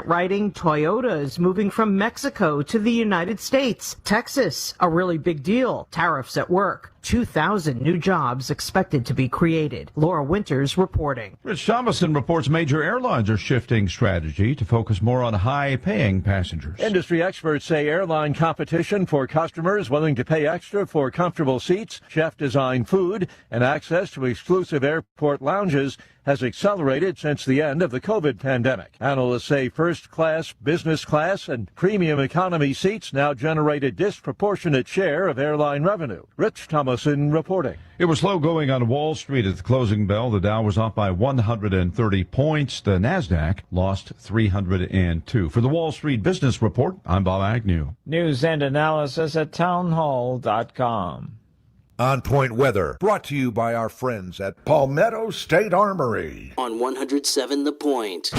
president writing, Toyota is moving from Mexico to the United States. Texas, a really big deal. Tariffs at work. 2,000 new jobs expected to be created. Laura Winters reporting. Rich Thomason reports major airlines are shifting strategy to focus more on high-paying passengers. Industry experts say airline competition for customers willing to pay extra for comfortable seats, chef-designed food, and access to exclusive airport lounges has accelerated since the end of the COVID pandemic. Analysts say first class, business class, and premium economy seats now generate a disproportionate share of airline revenue. Rich Thomason reporting. It was slow going on Wall Street at the closing bell. The Dow was off by 130 points. The NASDAQ lost 302. For the Wall Street Business Report, I'm Bob Agnew. News and analysis at townhall.com. On Point Weather, brought to you by our friends at Palmetto State Armory. On 107 The Point.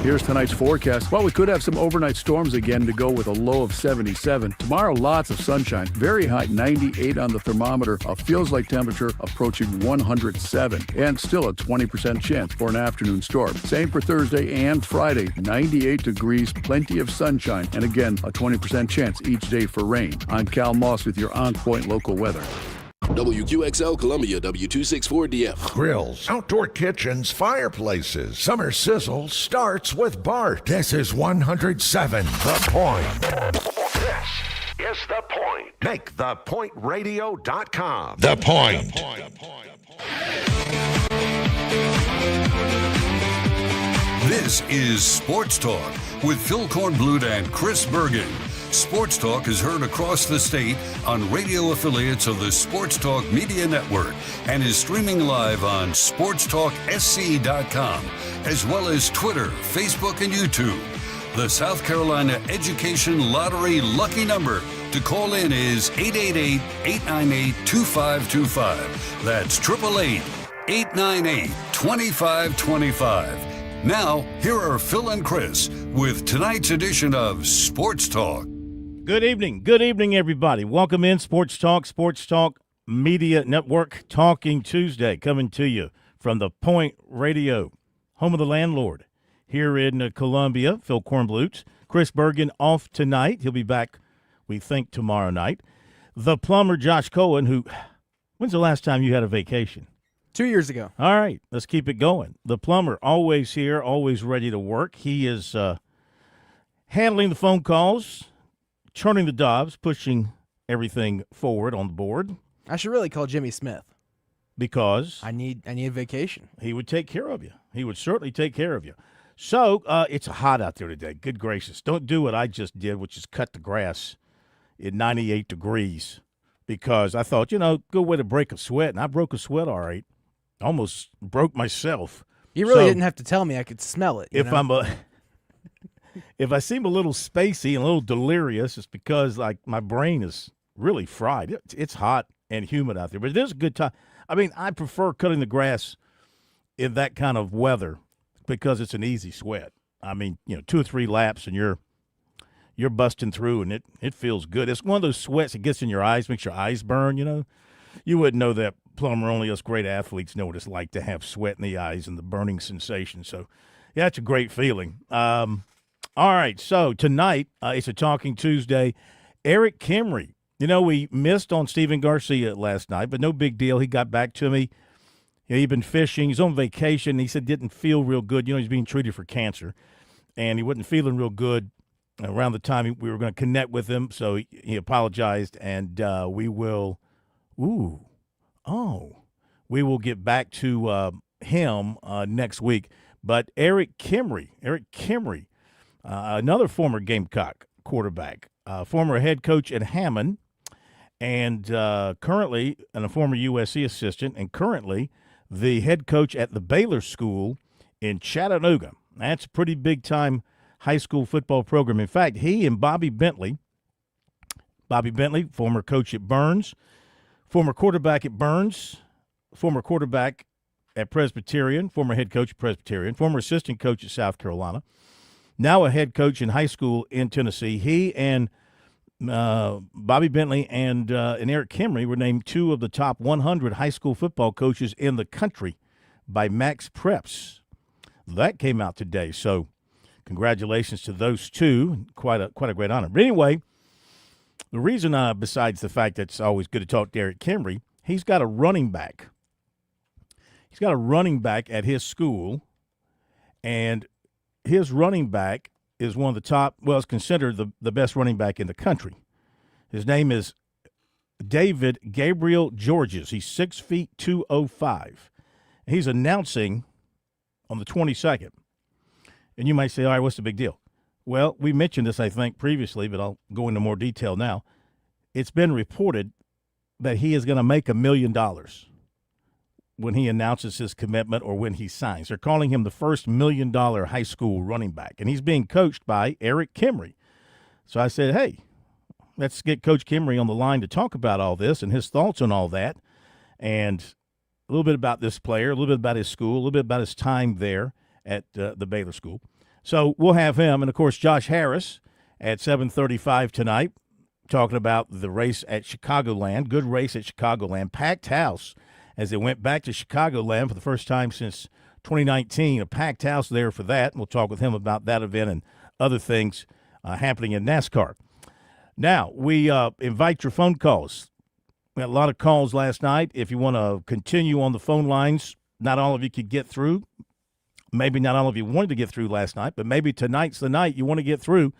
Here's tonight's forecast. Well, we could have some overnight storms again to go with a low of 77. Tomorrow, lots of sunshine. Very high, 98 on the thermometer. A feels-like temperature approaching 107. And still a 20% chance for an afternoon storm. Same for Thursday and Friday. 98 degrees, plenty of sunshine. And again, a 20% chance each day for rain. I'm Cal Moss with your On Point local weather. WQXL Columbia, W264DF. Grills, outdoor kitchens, fireplaces. Summer sizzle starts with Bart. This is 107 The Point. This is The Point. Make thepointradio.com. The Point. This is Sports Talk with Phil Kornblut and Chris Bergen. Sports Talk is heard across the state on radio affiliates of the Sports Talk Media Network and is streaming live on SportsTalkSC.com, as well as Twitter, Facebook, and YouTube. The South Carolina Education Lottery lucky number to call in is 888-898-2525. That's 888-898-2525. Now, here are Phil and Chris with tonight's edition of Sports Talk. Good evening, everybody. Welcome in Sports Talk Media Network, Talking Tuesday, coming to you from the Point Radio, home of the landlord, here in Columbia. Phil Kornblut, Chris Bergen off tonight. He'll be back, we think, tomorrow night. The plumber, Josh Cohen, when's the last time you had a vacation? 2 years ago. All right, let's keep it going. The plumber, always here, always ready to work. He is handling the phone calls, turning the knobs, pushing everything forward on the board. I should really call Jimmy Smith. Because? I need a vacation. He would take care of you. He would certainly take care of you. So, it's hot out there today. Good gracious. Don't do what I just did, which is cut the grass at 98 degrees. Because I thought, good way to break a sweat. And I broke a sweat all right. Almost broke myself. You really didn't have to tell me. I could smell it. If I seem a little spacey and a little delirious, it's because my brain is really fried. It's hot and humid out there, but it is a good time. I mean, I prefer cutting the grass in that kind of weather because it's an easy sweat. I mean, 2 or 3 laps and you're busting through, and it feels good. It's one of those sweats that gets in your eyes, makes your eyes burn. You wouldn't know that, plumber. Only us great athletes know what it's like to have sweat in the eyes and the burning sensation. So, yeah, it's a great feeling. All right, so tonight it's a Talking Tuesday. Eric Kimry. We missed on Steven Garcia last night, but no big deal. He got back to me. He'd been fishing. He's on vacation. He said didn't feel real good. He's being treated for cancer, and he wasn't feeling real good around the time we were going to connect with him. So he apologized, and we will get back to him next week. But Eric Kimry, another former Gamecock quarterback, former head coach at Hammond, and currently a former USC assistant, and currently the head coach at the Baylor School in Chattanooga. That's a pretty big-time high school football program. In fact, he and Bobby Bentley, former coach at Burns, former quarterback at Burns, former quarterback at Presbyterian, former head coach at Presbyterian, former assistant coach at South Carolina, now a head coach in high school in Tennessee. He and Bobby Bentley and Eric Kimry were named 2 of the top 100 high school football coaches in the country by Max Preps. That came out today. So congratulations to those two. Quite a great honor. But anyway, the reason, besides the fact that it's always good to talk to Eric Kimry, he's got a running back. He's got a running back at his school, and his running back is one of the top, well, it's considered the best running back in the country. His name is David Gabriel Georges. He's 6 feet 205. He's announcing on the 22nd. And you might say, all right, what's the big deal? Well, we mentioned this, I think, previously, but I'll go into more detail now. It's been reported that he is going to make $1 million when he announces his commitment or when he signs. They're calling him the first $1 million high school running back, and he's being coached by Eric Kimry. So I said, hey, let's get Coach Kimry on the line to talk about all this and his thoughts on all that, and a little bit about this player, a little bit about his school, a little bit about his time there at the Baylor School. So we'll have him, and, of course, Josh Harris at 7:35 tonight, talking about the race at Chicagoland. Good race at Chicagoland. Packed house as they went back to Chicagoland for the first time since 2019. A packed house there for that. We'll talk with him about that event and other things happening in NASCAR. Now, we invite your phone calls. We had a lot of calls last night. If you want to continue on the phone lines, not all of you could get through. Maybe not all of you wanted to get through last night, but maybe tonight's the night you want to get through.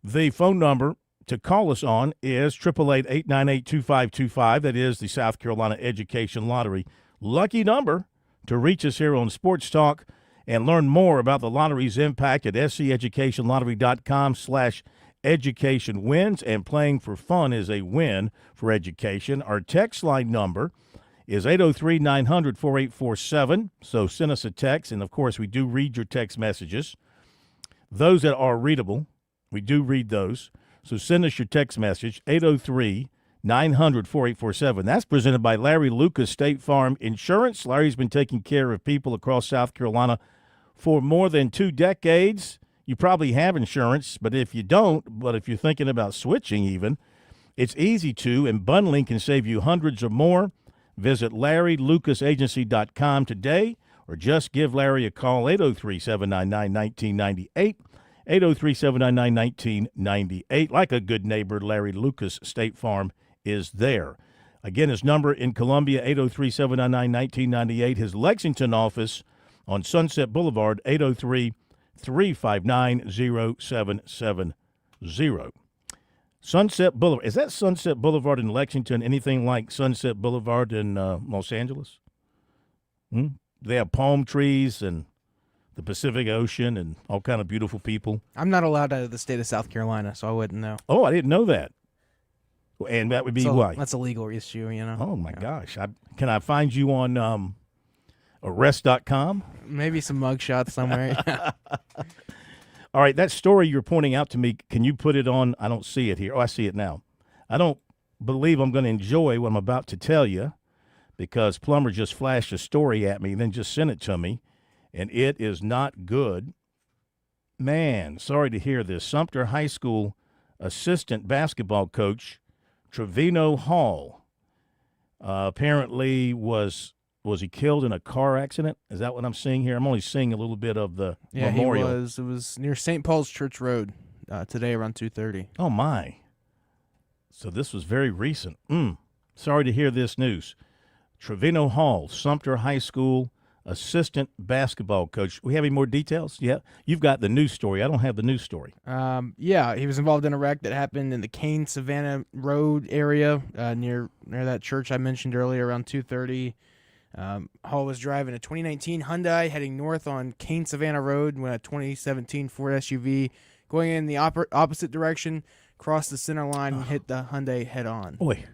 The phone number to call us on is 888-898-2525. That is the South Carolina Education Lottery lucky number to reach us here on Sports Talk and learn more about the lottery's impact at sceducationlottery.com/education wins. And playing for fun is a win for education. Our text line number is 803-900-4847. So send us a text, and, of course, we do read your text messages. Those that are readable, we do read those. So send us your text message, 803-900-4847. That's presented by Larry Lucas State Farm Insurance. Larry's been taking care of people across South Carolina for more than 2 decades. You probably have insurance, but if you don't, but if you're thinking about switching even, it's easy to, and bundling can save you hundreds or more. Visit LarryLucasAgency.com today, or just give Larry a call, 803-799-1998, 803-799-1998. Like a good neighbor, Larry Lucas State Farm is there. Again, his number in Columbia, 803-799-1998. His Lexington office on Sunset Boulevard, 803-359-0770. Sunset Boulevard. Is that Sunset Boulevard in Lexington anything like Sunset Boulevard in Los Angeles? They have palm trees and the Pacific Ocean and all kind of beautiful people. I'm not allowed out of the state of South Carolina, so I wouldn't know. Oh, I didn't know that. And that would be why? That's a legal issue, you know. Oh, my gosh. Can I find you on arrest.com? Maybe some mugshots somewhere. All right, that story you're pointing out to me, can you put it on? I don't see it here. Oh, I see it now. I don't believe I'm going to enjoy what I'm about to tell you because Plummer just flashed a story at me and then just sent it to me, and it is not good. Man, sorry to hear this. Sumter High School assistant basketball coach Trevino Hall apparently was he killed in a car accident? Is that what I'm seeing here? I'm only seeing a little bit of the memorial. He was. It was near St. Paul's Church Road today around 2:30. Oh, my. So this was very recent. Sorry to hear this news. Trevino Hall, Sumter High School assistant basketball coach. We have any more details? Yeah. You've got the news story. I don't have the news story. Yeah, he was involved in a wreck that happened in the Kane-Savannah Road area near that church I mentioned earlier around 2:30. Hall was driving a 2019 Hyundai heading north on Kane-Savannah Road when a 2017 Ford SUV going in the opposite direction crossed the center line and hit the Hyundai head-on. Boy,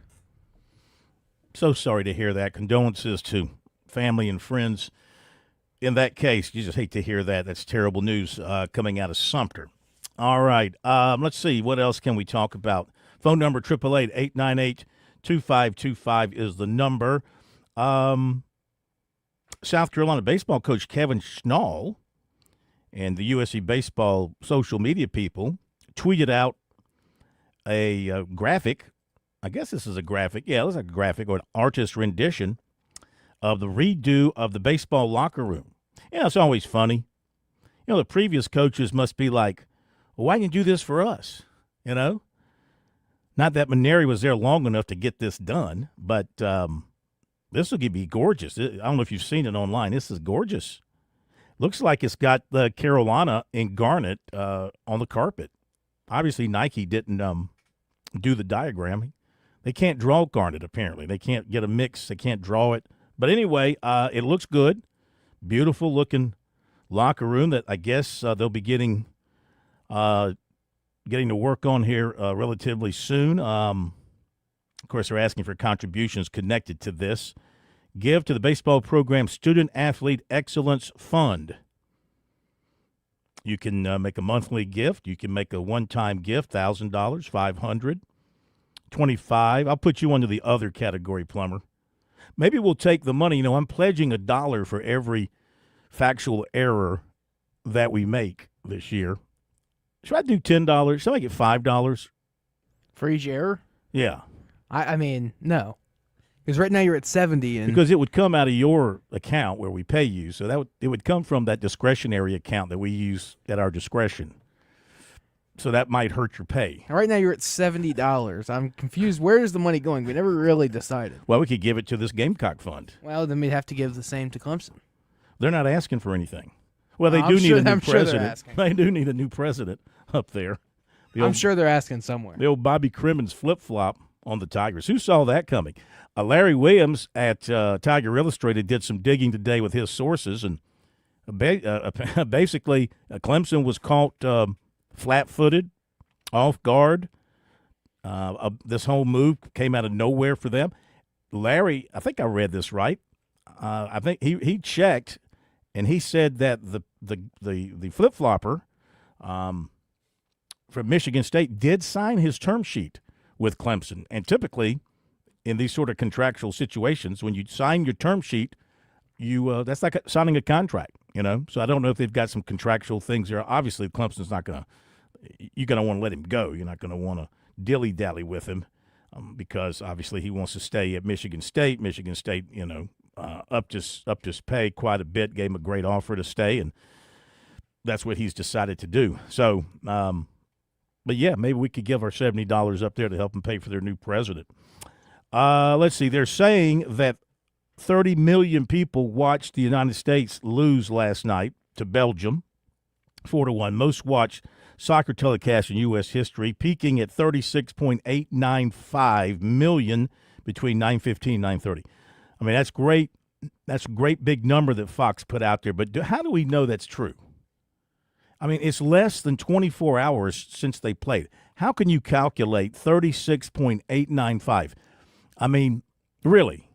so sorry to hear that. Condolences to family and friends in that case. You just hate to hear that. That's terrible news coming out of Sumter. All right, let's see. What else can we talk about? Phone number 888-898-2525 is the number. South Carolina baseball coach Kevin Schnall and the USC baseball social media people tweeted out a graphic. I guess this is a graphic. Yeah, it looks like a graphic or an artist rendition of the redo of the baseball locker room. Yeah, it's always funny. the previous coaches must be like, well, why didn't you do this for us? Not that Maneri was there long enough to get this done, but this will be gorgeous. I don't know if you've seen it online. This is gorgeous. Looks like it's got the Carolina in garnet on the carpet. Obviously, Nike didn't do the diagram. They can't draw garnet, apparently. They can't get a mix. They can't draw it. But anyway, it looks good. Beautiful-looking locker room that I guess they'll be getting to work on here relatively soon. Of course, they're asking for contributions connected to this. Give to the baseball program Student Athlete Excellence Fund. You can make a monthly gift. You can make a one-time gift, $1,000, $500, $25. I'll put you under the other category, Plumber. Maybe we'll take the money. I'm pledging $1 for every factual error that we make this year. Should I do $10? Should I make it $5? For each error? Yeah. I mean, no. Because right now you're at 70. Because it would come out of your account where we pay you. So it would come from that discretionary account that we use at our discretion. So that might hurt your pay. Right now you're at $70. I'm confused. Where is the money going? We never really decided. Well, we could give it to this Gamecock Fund. Well, then we'd have to give the same to Clemson. They're not asking for anything. Well, they do need a new president. They do need a new president up there. I'm sure they're asking somewhere. The old Bobby Crimmins flip-flop on the Tigers. Who saw that coming? Larry Williams at Tiger Illustrated did some digging today with his sources, and basically Clemson was caught flat-footed, off guard. This whole move came out of nowhere for them. Larry, I think I read this right. I think he checked, and he said that the flip-flopper from Michigan State did sign his term sheet with Clemson. And typically, in these sort of contractual situations, when you sign your term sheet, that's like signing a contract, So I don't know if they've got some contractual things there. Obviously, Clemson's not going to – you're going to want to let him go. You're not going to want to dilly-dally with him because obviously he wants to stay at Michigan State. Michigan State, upped his pay quite a bit, gave him a great offer to stay, and that's what he's decided to do. So, but yeah, maybe we could give our $70 up there to help them pay for their new president. Let's see. They're saying that 30 million people watched the United States lose last night to Belgium, 4-1. Most watched soccer telecast in U.S. history, peaking at 36.895 million between 9:15 and 9:30. I mean, that's great. That's a great big number that Fox put out there. But how do we know that's true? I mean, it's less than 24 hours since they played. How can you calculate 36.895? I mean, really,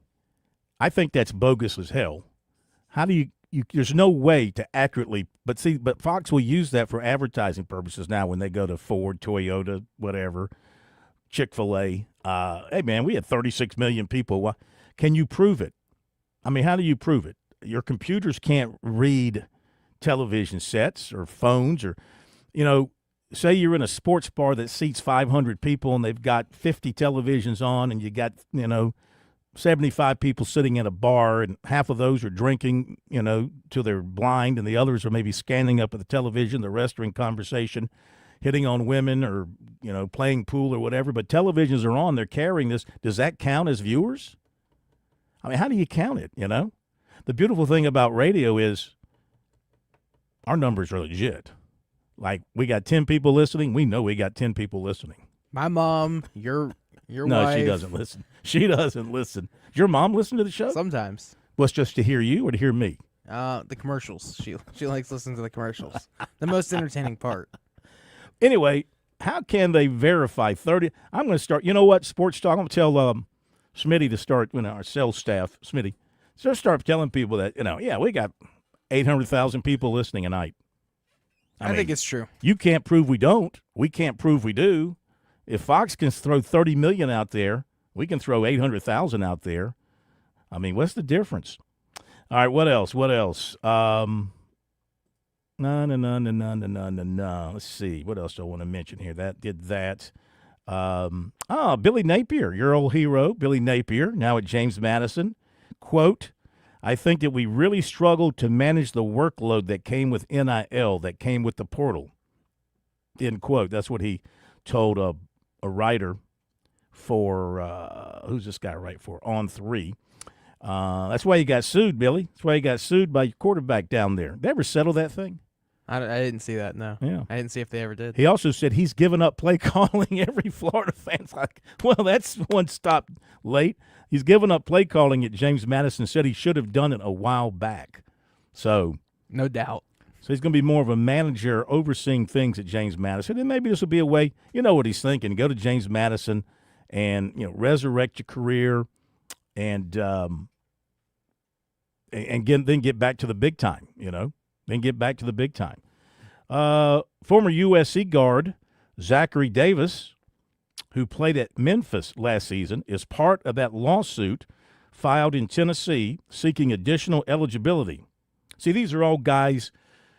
I think that's bogus as hell. How do you there's no way to accurately, but Fox will use that for advertising purposes now when they go to Ford, Toyota, whatever, Chick-fil-A. Hey, man, we had 36 million people. Can you prove it? I mean, how do you prove it? Your computers can't read television sets or phones or, say you're in a sports bar that seats 500 people and they've got 50 televisions on and you got, 75 people sitting in a bar and half of those are drinking, till they're blind and the others are maybe standing up at the television, the rest are in conversation, hitting on women or, playing pool or whatever. But televisions are on, they're carrying this. Does that count as viewers? I mean, how do you count it, The beautiful thing about radio is our numbers are legit. Like, we got 10 people listening. We know we got 10 people listening. My mom, your wife. No, she doesn't listen. She doesn't listen. Does your mom listen to the show? Sometimes. What's just to hear you or to hear me? The commercials. She likes listening to the commercials. The most entertaining part. Anyway, how can they verify 30? I'm going to start. You know what, Sports Talk? I'm going to tell Smitty to start, our sales staff, Smitty, so start telling people that, we got 800,000 people listening a night. I mean, think it's true. You can't prove we don't. We can't prove we do. If Fox can throw 30 million out there, we can throw 800,000 out there. I mean, what's the difference? All right, what else? No. Let's see. What else do I want to mention here? That did that. Billy Napier, your old hero, Billy Napier, now at James Madison. Quote, I think that we really struggled to manage the workload that came with NIL, that came with the portal. End quote. That's what he told a writer for, who's this guy write for? On3. That's why he got sued, Billy. That's why he got sued by your quarterback down there. They ever settle that thing? I didn't see that, no. Yeah. I didn't see if they ever did. He also said he's given up play calling. Every Florida fan's like, well, that's one stop late. He's given up play calling at James Madison, said he should have done it a while back. So, no doubt. So he's going to be more of a manager overseeing things at James Madison. And maybe this will be a way, you know what he's thinking, go to James Madison and, resurrect your career and then get back to the big time, Then get back to the big time. Former USC guard Zachary Davis, who played at Memphis last season, is part of that lawsuit filed in Tennessee seeking additional eligibility. See, these are all guys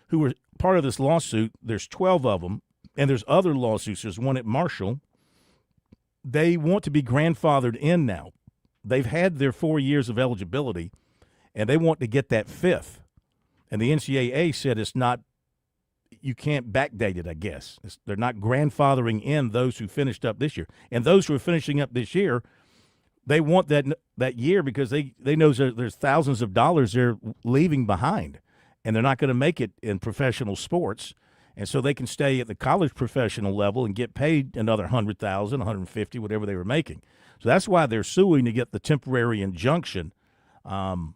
who were part of this lawsuit. There's 12 of them, and there's other lawsuits. There's one at Marshall. They want to be grandfathered in now. They've had their 4 years of eligibility, and they want to get that fifth. And the NCAA said it's not, you can't backdate it, I guess. They're not grandfathering in those who finished up this year. And those who are finishing up this year, they want that year because they know there's thousands of dollars they're leaving behind. And they're not going to make it in professional sports. And so they can stay at the college professional level and get paid another $100,000, $150,000, whatever they were making. So that's why they're suing to get the temporary injunction so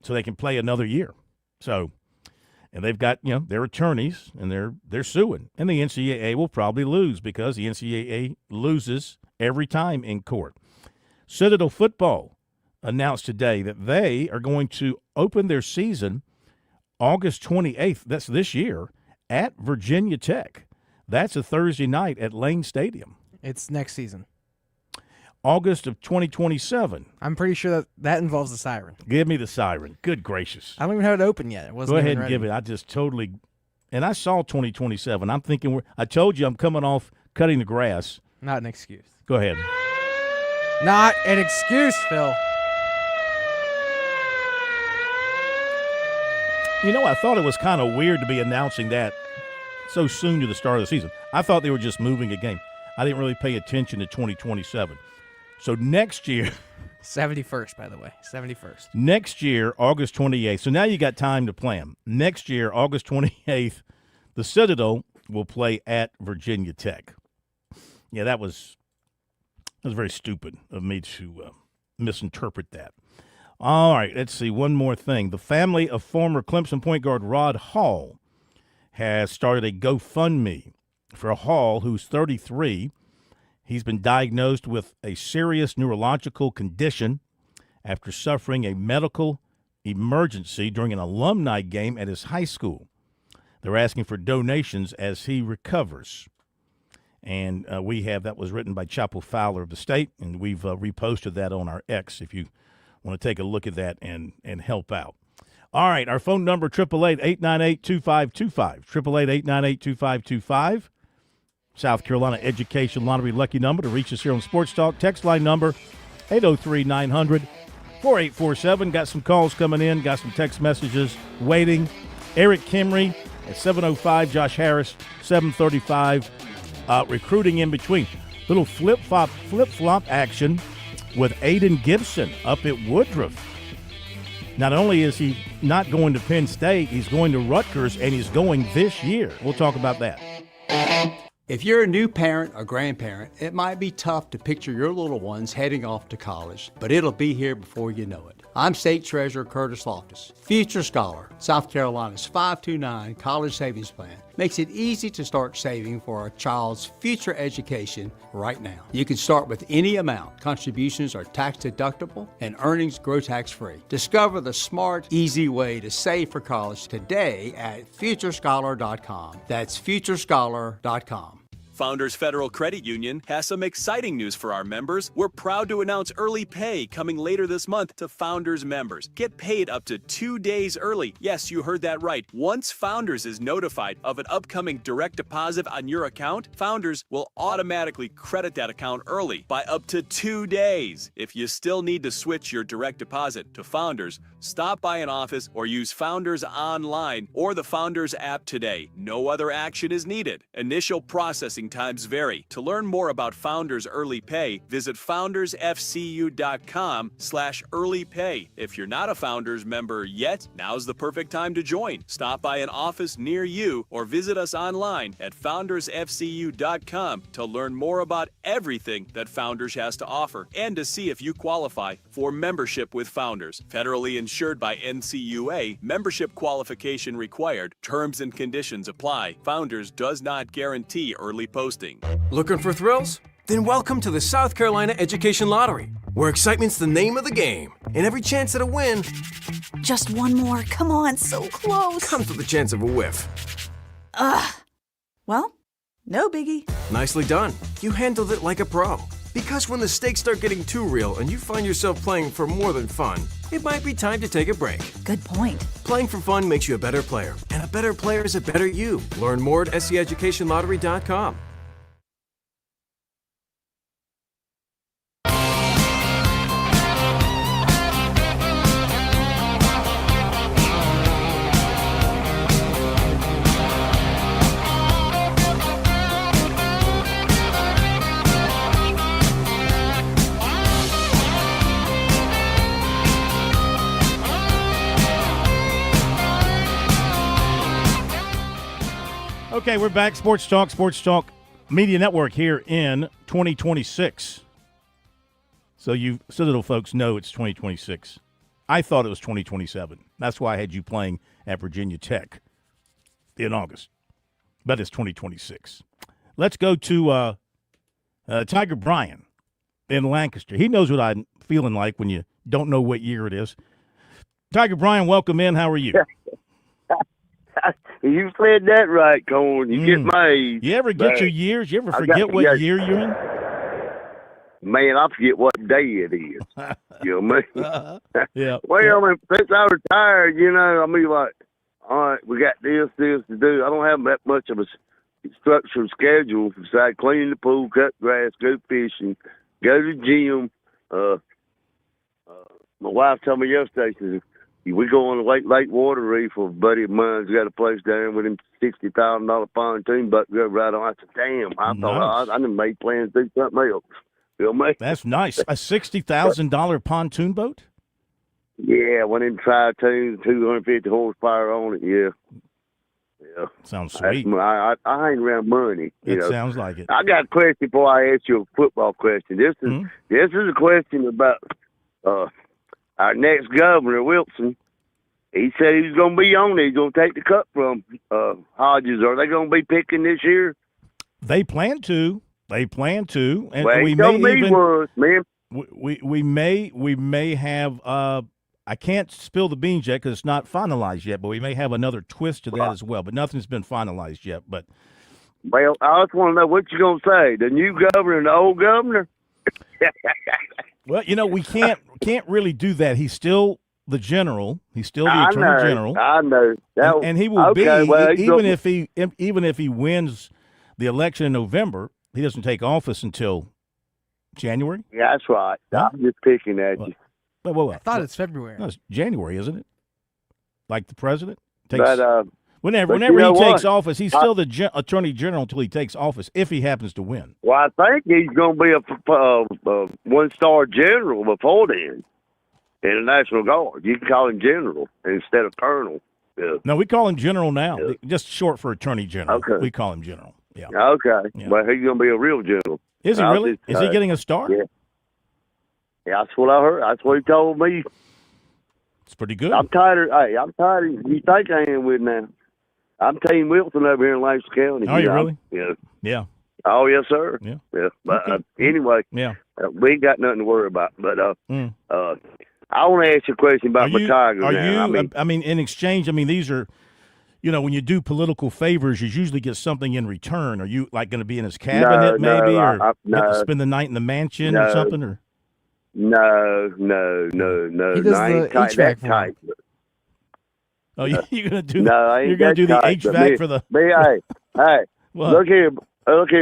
they can play another year. So, and they've got, their attorneys, and they're suing. And the NCAA will probably lose because the NCAA loses every time in court. Citadel football announced today that they are going to open their season August 28th, that's this year, at Virginia Tech. That's a Thursday night at Lane Stadium. It's next season. August of 2027. I'm pretty sure that involves the siren. Give me the siren. Good gracious. I don't even have it open yet. It wasn't Go ahead even and ready. give it. I just totally – and I saw 2027. I'm thinking I told you I'm coming off cutting the grass. Not an excuse. Go ahead. Not an excuse, Phil. I thought it was kind of weird to be announcing that so soon to the start of the season. I thought they were just moving a game. I didn't really pay attention to 2027. So next year. 71st, by the way. 71st. Next year, August 28th. So now you got time to plan. Next year, August 28th, the Citadel will play at Virginia Tech. Yeah, that was very stupid of me to misinterpret that. All right, let's see. One more thing. The family of former Clemson point guard Rod Hall has started a GoFundMe for Hall, who's 33. He's been diagnosed with a serious neurological condition after suffering a medical emergency during an alumni game at his high school. They're asking for donations as he recovers. And that was written by Chapel Fowler of the State, and we've reposted that on our X if you want to take a look at that and help out. All right, our phone number, 888-898-2525, 888-898-2525. South Carolina Education Lottery lucky number to reach us here on Sports Talk. Text line number, 803-900-4847. Got some calls coming in, got some text messages waiting. Eric Kimry at 7:05, Josh Harris, 7:35. Recruiting in between. Little flip-flop action with Aiden Gibson up at Woodruff. Not only is he not going to Penn State, he's going to Rutgers, and he's going this year. We'll talk about that. If you're a new parent or grandparent, it might be tough to picture your little ones heading off to college, but it'll be here before you know it. I'm State Treasurer Curtis Loftus. Future Scholar, South Carolina's 529 college savings plan, makes it easy to start saving for a child's future education right now. You can start with any amount. Contributions are tax deductible and earnings grow tax free. Discover the smart, easy way to save for college today at futurescholar.com. That's futurescholar.com. Founders Federal Credit Union has some exciting news for our members. We're proud to announce early pay coming later this month to Founders members. Get paid up to 2 days early. Yes, you heard that right. Once Founders is notified of an upcoming direct deposit on your account, Founders will automatically credit that account early by up to 2 days. If you still need to switch your direct deposit to Founders, stop by an office or use Founders online or the Founders app today. No other action is needed. Initial processing times vary. To learn more about Founders Early Pay, visit foundersfcu.com/early pay. If you're not a Founders member yet, now's the perfect time to join. Stop by an office near you or visit us online at foundersfcu.com to learn more about everything that Founders has to offer and to see if you qualify for membership with Founders. Federally insured by NCUA, membership qualification required. Terms and conditions apply. Founders does not guarantee early posting. Looking for thrills? Then welcome to the South Carolina Education Lottery, where excitement's the name of the game, and every chance at a win. Just one more. Come on, so close. Comes with the chance of a whiff. Ugh. Well, no biggie. Nicely done. You handled it like a pro. Because when the stakes start getting too real and you find yourself playing for more than fun, it might be time to take a break. Good point. Playing for fun makes you a better player, and a better player is a better you. Learn more at SCEducationLottery.com. Okay, we're back. Sports Talk Media Network here in 2026. So little folks know it's 2026. I thought it was 2027. That's why I had you playing at Virginia Tech in August. But it's 2026. Let's go to Tiger Bryan in Lancaster. He knows what I'm feeling like when you don't know what year it is. Tiger Bryan, welcome in. How are you? You said that right, Corn. You get my age. You ever get your years? You ever forget what year you're in? Man, I forget what day it is. You know what I mean? Yeah. Well, I mean, since I retired, I mean, like, all right, we got this to do. I don't have that much of a structured schedule besides clean the pool, cut grass, go fishing, go to the gym. My wife told me yesterday, she said, we go on the Lake Water Reef. A buddy of mine's got a place down with him, $60,000 pontoon boat go right on. I said, damn, I thought I done made plans to do something else. You know what I mean? That's nice. A $60,000 pontoon boat? Yeah, one of them tri-tunes, 250 horsepower on it, yeah. Sounds sweet. I hang around money. It sounds like it. I got a question before I ask you a football question. This is a question about our next governor, Wilson. He said he was going to be on it. He's going to take the cup from Hodges. Are they going to be picking this year? They plan to. And well, we may have. I can't spill the beans yet because it's not finalized yet. But we may have another twist to that as well. But nothing's been finalized yet. But well, I just want to know what you're going to say. The new governor and the old governor. Well, we can't really do that. He's still the general. He's still the attorney general. I know. And he will be even if he wins the election in November. He doesn't take office until January. Yeah, that's right. Huh? I'm just picking at you. I thought it's February. No, it's January, isn't it? Like the president takes. But, whenever he takes office, he's still the attorney general until he takes office, if he happens to win. Well, I think he's going to be a one-star general before then in the National Guard. You can call him general instead of colonel. Yeah. No, we call him general now, just short for attorney general. Okay. We call him general. Yeah. Okay. Yeah. But he's going to be a real general. Is he really? Is he getting a star? Yeah. Yeah, that's what I heard. That's what he told me. It's pretty good. I'm tired of you think I am with now. I'm Team Wilson over here in Lancaster County. Are you really? Yeah. Yeah. Oh, yes, sir. Yeah. Yeah. But anyway, we ain't got nothing to worry about. But I want to ask you a question about my Tigers. In exchange, these are, when you do political favors, you usually get something in return. Are you like going to be in his cabinet, maybe, or get to spend the night in the mansion or something? Or No. He does I ain't the tight, HVAC that for tight. oh, you're going to do? No, I ain't you're going to do the tight, HVAC for the? Hey, What? look here,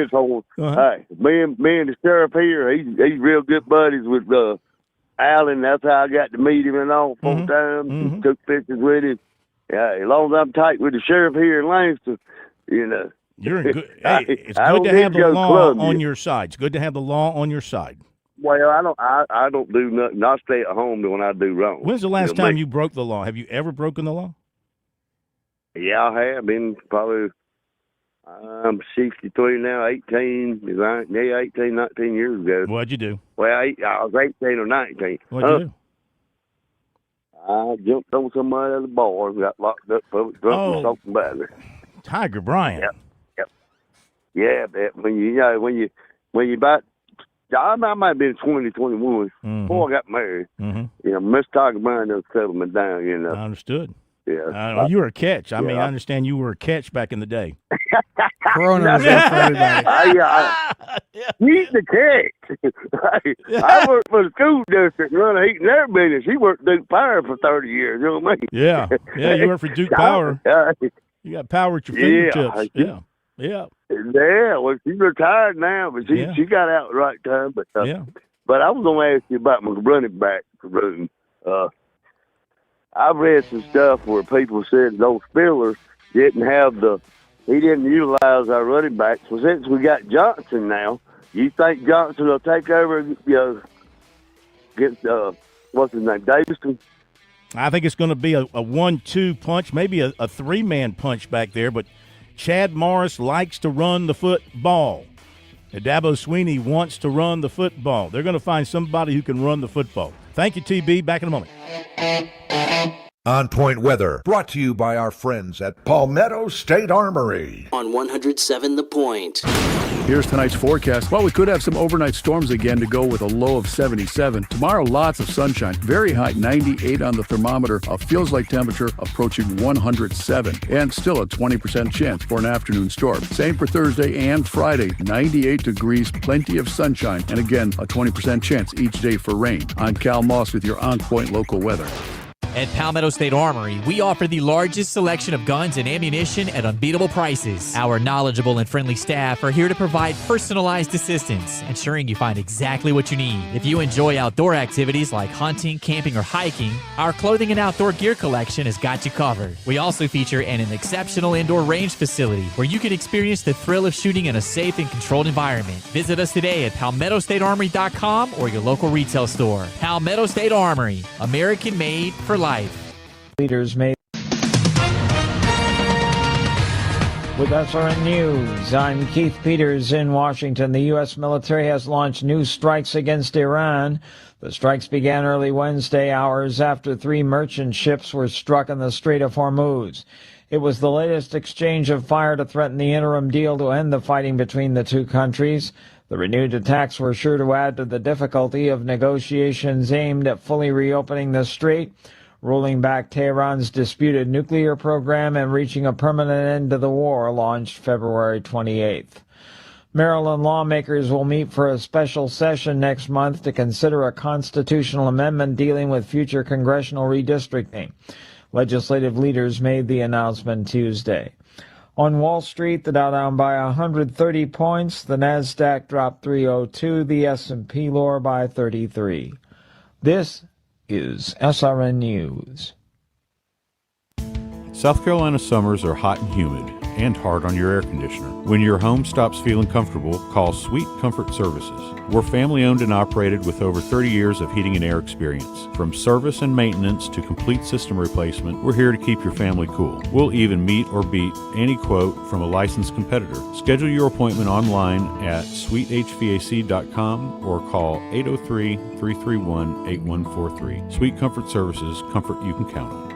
Cole. Hey, me and the sheriff here, he's real good buddies with Alan. That's how I got to meet him and all 4 times. Took pictures with him. Yeah, as long as I'm tight with the sheriff here in Langston, You're in good. Hey, it's good to have the law on your side. It's good to have the law on your side. Well, I don't do nothing. I stay at home when I do wrong. When's the last time you broke the law? Have you ever broken the law? Yeah, I have been probably. I'm 63 now. 18, 19 years ago. What'd you do? Well, I was 18 or 19. What'd you do? I jumped on somebody at the bar and got locked up for drunk and something battery. Tiger Bryant. Yep. Yeah, but when you about, I might have been 20, 21 before I got married. Miss Tiger Bryant done settled me down. I understood. Yeah. You were a catch. I mean, I understand you were a catch back in the day. Corona was there for everybody. He's the catch. I worked for the school district and run a heat and air business. He worked Duke Power for 30 years. You know what I mean? Yeah, you worked for Duke Power. You got power at your fingertips. Yeah. Yeah, well, she's retired now, but she got out at the right time. But I was going to ask you about my running back room. I've read some stuff where people said those Spillers he didn't utilize our running backs. Well, since we got Johnson now, you think Johnson will take over against, what's his name, Davison? I think it's going to be a 1-2 punch, maybe a 3-man punch back there, but Chad Morris likes to run the football. Dabo Sweeney wants to run the football. They're going to find somebody who can run the football. Thank you, TB. Back in a moment. On Point Weather, brought to you by our friends at Palmetto State Armory. On 107 The Point. Here's tonight's forecast. Well, we could have some overnight storms again to go with a low of 77. Tomorrow, lots of sunshine. Very high, 98 on the thermometer. A feels-like temperature approaching 107. And still a 20% chance for an afternoon storm. Same for Thursday and Friday. 98 degrees, plenty of sunshine. And again, a 20% chance each day for rain. I'm Cal Moss with your On Point local weather. At Palmetto State Armory, we offer the largest selection of guns and ammunition at unbeatable prices. Our knowledgeable and friendly staff are here to provide personalized assistance, ensuring you find exactly what you need. If you enjoy outdoor activities like hunting, camping, or hiking, our clothing and outdoor gear collection has got you covered. We also feature an exceptional indoor range facility where you can experience the thrill of shooting in a safe and controlled environment. Visit us today at PalmettoStateArmory.com or your local retail store. Palmetto State Armory, American made for life. Leaders made. With SRN News, I'm Keith Peters in Washington. The U.S. military has launched new strikes against Iran. The strikes began early Wednesday, hours after 3 merchant ships were struck in the Strait of Hormuz. It was the latest exchange of fire to threaten the interim deal to end the fighting between the two countries. The renewed attacks were sure to add to the difficulty of negotiations aimed at fully reopening the strait, rolling back Tehran's disputed nuclear program and reaching a permanent end to the war launched February 28th. Maryland lawmakers will meet for a special session next month to consider a constitutional amendment dealing with future congressional redistricting. Legislative leaders made the announcement Tuesday. On Wall Street, the Dow down by 130 points, the Nasdaq dropped 302, the S&P lower by 33. This is SRN News. South Carolina summers are hot and humid and hard on your air conditioner. When your home stops feeling comfortable, call Sweet Comfort Services. We're family owned and operated with over 30 years of heating and air experience. From service and maintenance to complete system replacement, we're here to keep your family cool. We'll even meet or beat any quote from a licensed competitor. Schedule your appointment online at sweethvac.com or call 803-331-8143. Sweet Comfort Services, comfort you can count on.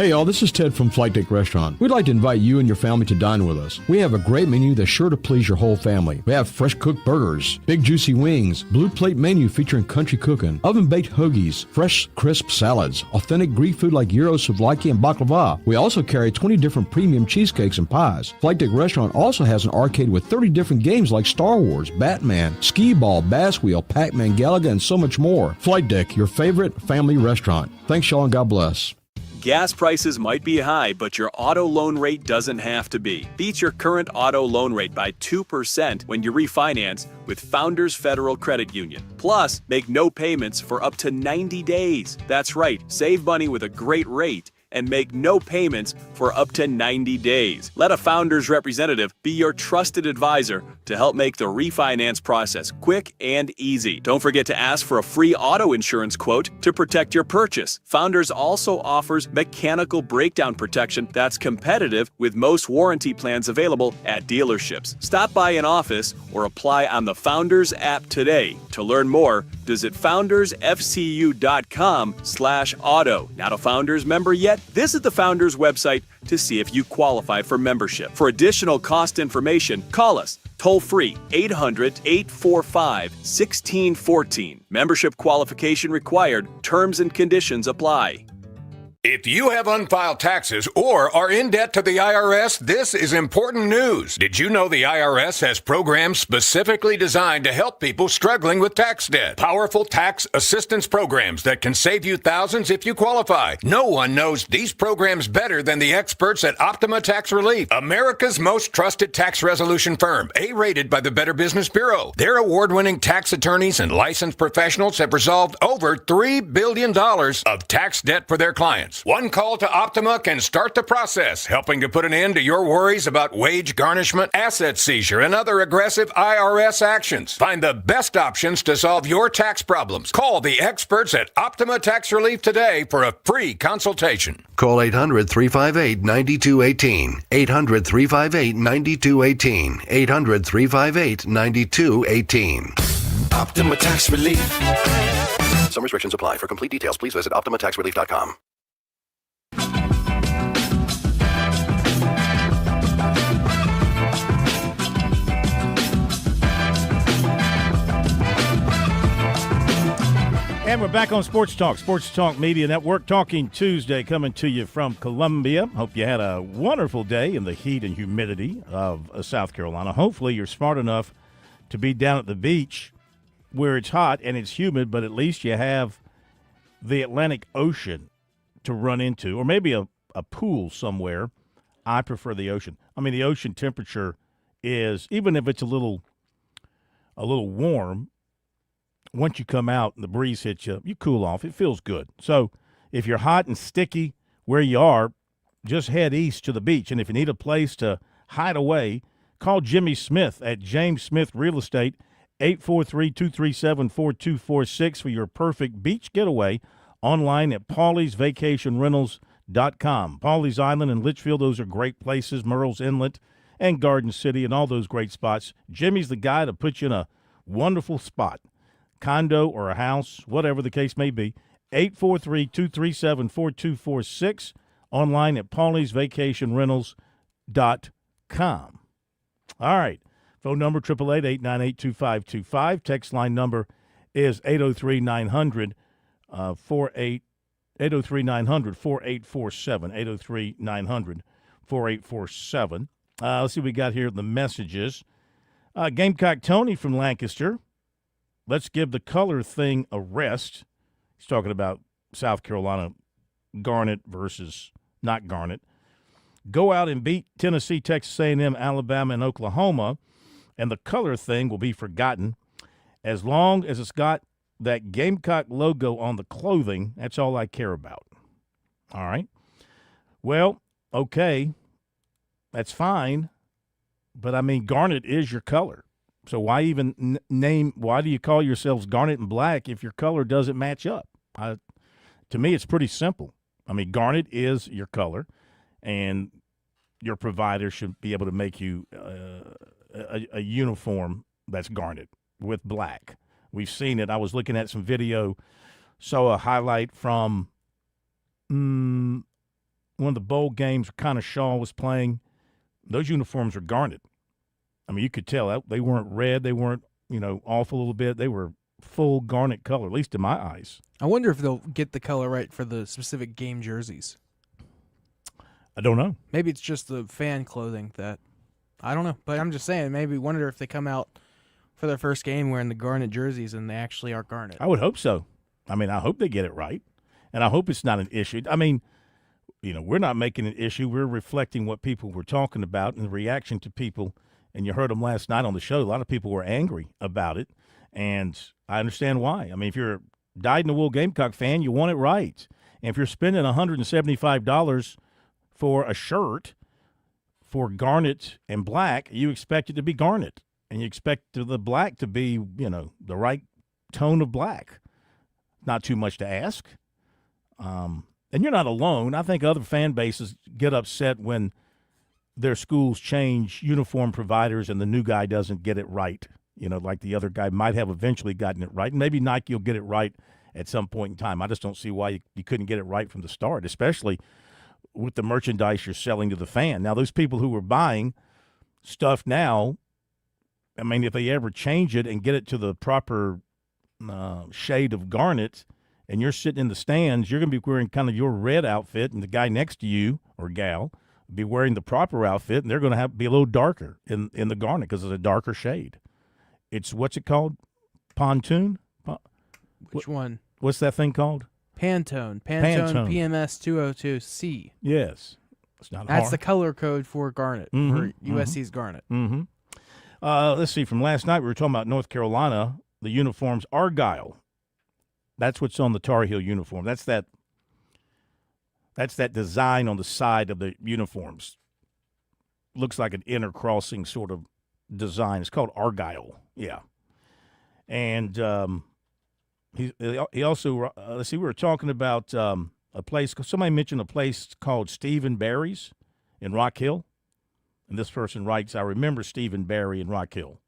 Hey y'all, this is Ted from Flight Deck Restaurant. We'd like to invite you and your family to dine with us. We have a great menu that's sure to please your whole family. We have fresh cooked burgers, big juicy wings, blue plate menu featuring country cooking, oven baked hoagies, fresh crisp salads, authentic Greek food like gyros, souvlaki, and baklava. We also carry 20 different premium cheesecakes and pies. Flight Deck Restaurant also has an arcade with 30 different games like Star Wars, Batman, Skee Ball, Bass Wheel, Pac-Man, Galaga, and so much more. Flight Deck, your favorite family restaurant. Thanks y'all and God bless. Gas prices might be high, but your auto loan rate doesn't have to be. Beat your current auto loan rate by 2% when you refinance with Founders Federal Credit Union. Plus, make no payments for up to 90 days. That's right, save money with a great rate and make no payments for up to 90 days. Let a Founders representative be your trusted advisor to help make the refinance process quick and easy. Don't forget to ask for a free auto insurance quote to protect your purchase. Founders also offers mechanical breakdown protection that's competitive with most warranty plans available at dealerships. Stop by an office or apply on the Founders app today. To learn more, visit foundersfcu.com/auto. Not a Founders member yet? Visit the Founders website to see if you qualify for membership. For additional cost information, call us toll-free 800-845-1614. Membership qualification required. Terms and conditions apply. If you have unfiled taxes or are in debt to the IRS, this is important news. Did you know the IRS has programs specifically designed to help people struggling with tax debt? Powerful tax assistance programs that can save you thousands if you qualify. No one knows these programs better than the experts at Optima Tax Relief, America's most trusted tax resolution firm, A-rated by the Better Business Bureau. Their award-winning tax attorneys and licensed professionals have resolved over $3 billion of tax debt for their clients. One call to Optima can start the process, helping to put an end to your worries about wage garnishment, asset seizure, and other aggressive IRS actions. Find the best options to solve your tax problems. Call the experts at Optima Tax Relief today for a free consultation. Call 800-358-9218. 800-358-9218. 800-358-9218. Optima Tax Relief. Some restrictions apply. For complete details, please visit OptimaTaxRelief.com. And we're back on Sports Talk, Sports Talk Media Network, Talking Tuesday, coming to you from Columbia. Hope you had a wonderful day in the heat and humidity of South Carolina. Hopefully you're smart enough to be down at the beach where it's hot and it's humid, but at least you have the Atlantic Ocean to run into, or maybe a pool somewhere. I prefer the ocean. I mean, the ocean temperature is, even if it's a little warm, once you come out and the breeze hits you, you cool off. It feels good. So if you're hot and sticky where you are, just head east to the beach. And if you need a place to hide away, call Jimmy Smith at James Smith Real Estate, 843-237-4246 for your perfect beach getaway. Online at Paulie'sVacationRentals.com. Pawleys Island and Litchfield, those are great places. Murrells Inlet and Garden City and all those great spots. Jimmy's the guy to put you in a wonderful spot. Condo or a house, whatever the case may be, 843-237-4246, online at Paulie'sVacationRentals.com. All right, phone number 888-898-2525. Text line number is 803-900-4847, 803-900-4847, 803-900-4847. Let's see what we got here in the messages. Gamecock Tony from Lancaster. Let's give the color thing a rest. He's talking about South Carolina Garnet versus not Garnet. Go out and beat Tennessee, Texas A&M, Alabama, and Oklahoma, and the color thing will be forgotten. As long as it's got that Gamecock logo on the clothing, that's all I care about. All right? Well, okay, that's fine, but, I mean, Garnet is your color. So why even why do you call yourselves Garnet and Black if your color doesn't match up? To me, it's pretty simple. I mean, Garnet is your color, and your provider should be able to make you a uniform that's garnet with black. We've seen it. I was looking at some video, saw a highlight from one of the bowl games, Connor Shaw was playing. Those uniforms were garnet. I mean, you could tell they weren't red. They weren't, off a little bit. They were full garnet color, at least in my eyes. I wonder if they'll get the color right for the specific game jerseys. I don't know. Maybe it's just the fan clothing that I don't know. But I'm just saying, maybe wonder if they come out for their first game wearing the garnet jerseys and they actually are garnet. I would hope so. I mean, I hope they get it right. And I hope it's not an issue. I mean, we're not making an issue. We're reflecting what people were talking about and the reaction to people. And you heard them last night on the show. A lot of people were angry about it. And I understand why. I mean, if you're a dyed-in-the-wool Gamecock fan, you want it right. And if you're spending $175 for a shirt for garnet and black, you expect it to be garnet. And you expect the black to be, the right tone of black. Not too much to ask. And you're not alone. I think other fan bases get upset when their schools change uniform providers and the new guy doesn't get it right. Like the other guy might have eventually gotten it right. And maybe Nike will get it right at some point in time. I just don't see why you couldn't get it right from the start, especially with the merchandise you're selling to the fan. Now, those people who are buying stuff now, I mean, if they ever change it and get it to the proper shade of garnet, and you're sitting in the stands, you're going to be wearing kind of your red outfit, and the guy next to you, or gal, will be wearing the proper outfit, and they're going to have be a little darker in the garnet because it's a darker shade. It's, what's it called? Pontoon? Which one? What's that thing called? Pantone PMS 202C. Yes. It's not That's hard. the color code for garnet, for USC's garnet. Mm-hmm. Let's see. From last night, we were talking about North Carolina. The uniforms, Argyle. That's what's on the Tar Heel uniform. That's that design on the side of the uniforms. Looks like an intercrossing sort of design. It's called Argyle. Yeah. And he also, let's see, we were talking about a place, somebody mentioned a place called Stephen Barry's in Rock Hill. And this person writes, I remember Stephen Barry in Rock Hill.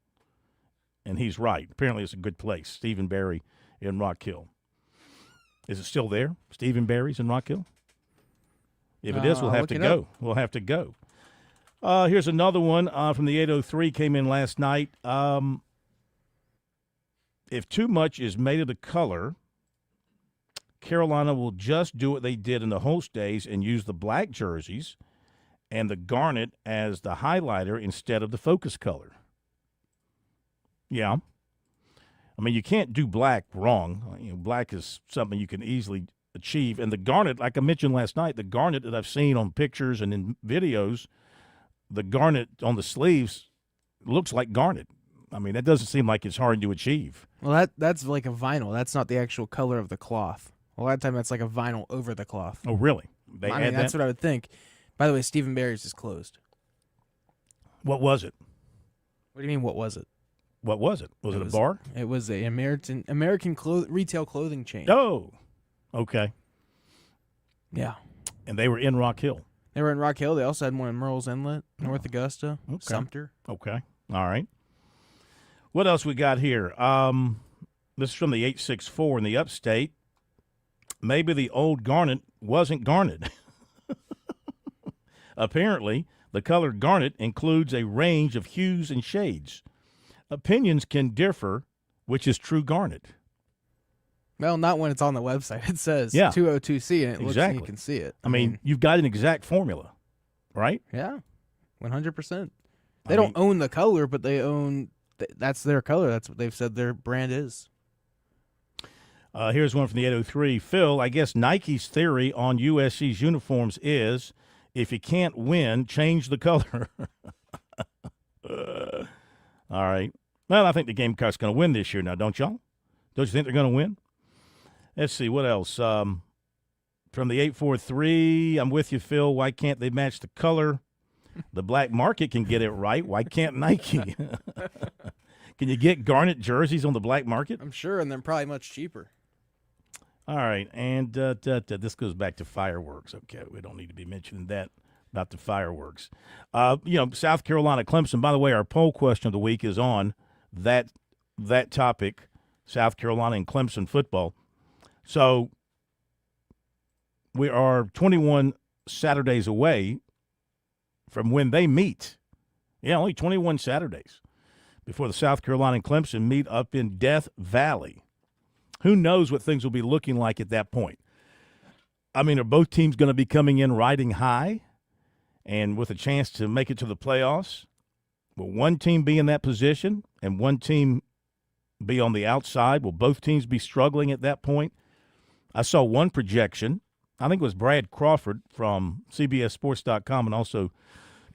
And he's right. Apparently it's a good place, Stephen Barry in Rock Hill. Is it still there? Stephen Barry's in Rock Hill? If it is, we'll have to go. Up. We'll have to go. Here's another one from the 803, came in last night. If too much is made of the color, Carolina will just do what they did in the host days and use the black jerseys and the garnet as the highlighter instead of the focus color. Yeah. I mean, you can't do black wrong. Black is something you can easily achieve. And the garnet, like I mentioned last night, the garnet that I've seen on pictures and in videos, the garnet on the sleeves looks like garnet. I mean, that doesn't seem like it's hard to achieve. Well, that's like a vinyl. That's not the actual color of the cloth. A lot of time that's like a vinyl over the cloth. Oh, really? That's what I would think. By the way, Stephen Barry's is closed. What was it? What do you mean, what was it? What was it? Was it a bar? It was a American retail clothing chain. Oh, okay. Yeah. And they were in Rock Hill. They were in Rock Hill. They also had one in Merle's Inlet, North Augusta, Sumter. Okay. All right. What else we got here? This is from the 864 in the upstate. Maybe the old garnet wasn't garnet. Apparently, the color garnet includes a range of hues and shades. Opinions can differ, which is true garnet. Well, not when it's on the website. It says 202C, and it looks like you can see it. I mean, you've got an exact formula, right? Yeah, 100%. They don't own the color, but they own that's their color. That's what they've said their brand is. Here's one from the 803. Phil, I guess Nike's theory on USC's uniforms is if you can't win, change the color. All right. Well, I think the Gamecocks going to win this year now, don't y'all? Don't you think they're going to win? Let's see. What else? From the 843, I'm with you, Phil. Why can't they match the color? The black market can get it right. Why can't Nike? Can you get garnet jerseys on the black market? I'm sure, and they're probably much cheaper. All right, and this goes back to fireworks. Okay, we don't need to be mentioning that about the fireworks. South Carolina, Clemson. By the way, our poll question of the week is on that topic, South Carolina and Clemson football. So we are 21 Saturdays away from when they meet. Yeah, only 21 Saturdays before the South Carolina and Clemson meet up in Death Valley. Who knows what things will be looking like at that point? I mean, are both teams going to be coming in riding high and with a chance to make it to the playoffs? Will one team be in that position and one team be on the outside? Will both teams be struggling at that point? I saw one projection. I think it was Brad Crawford from CBSSports.com and also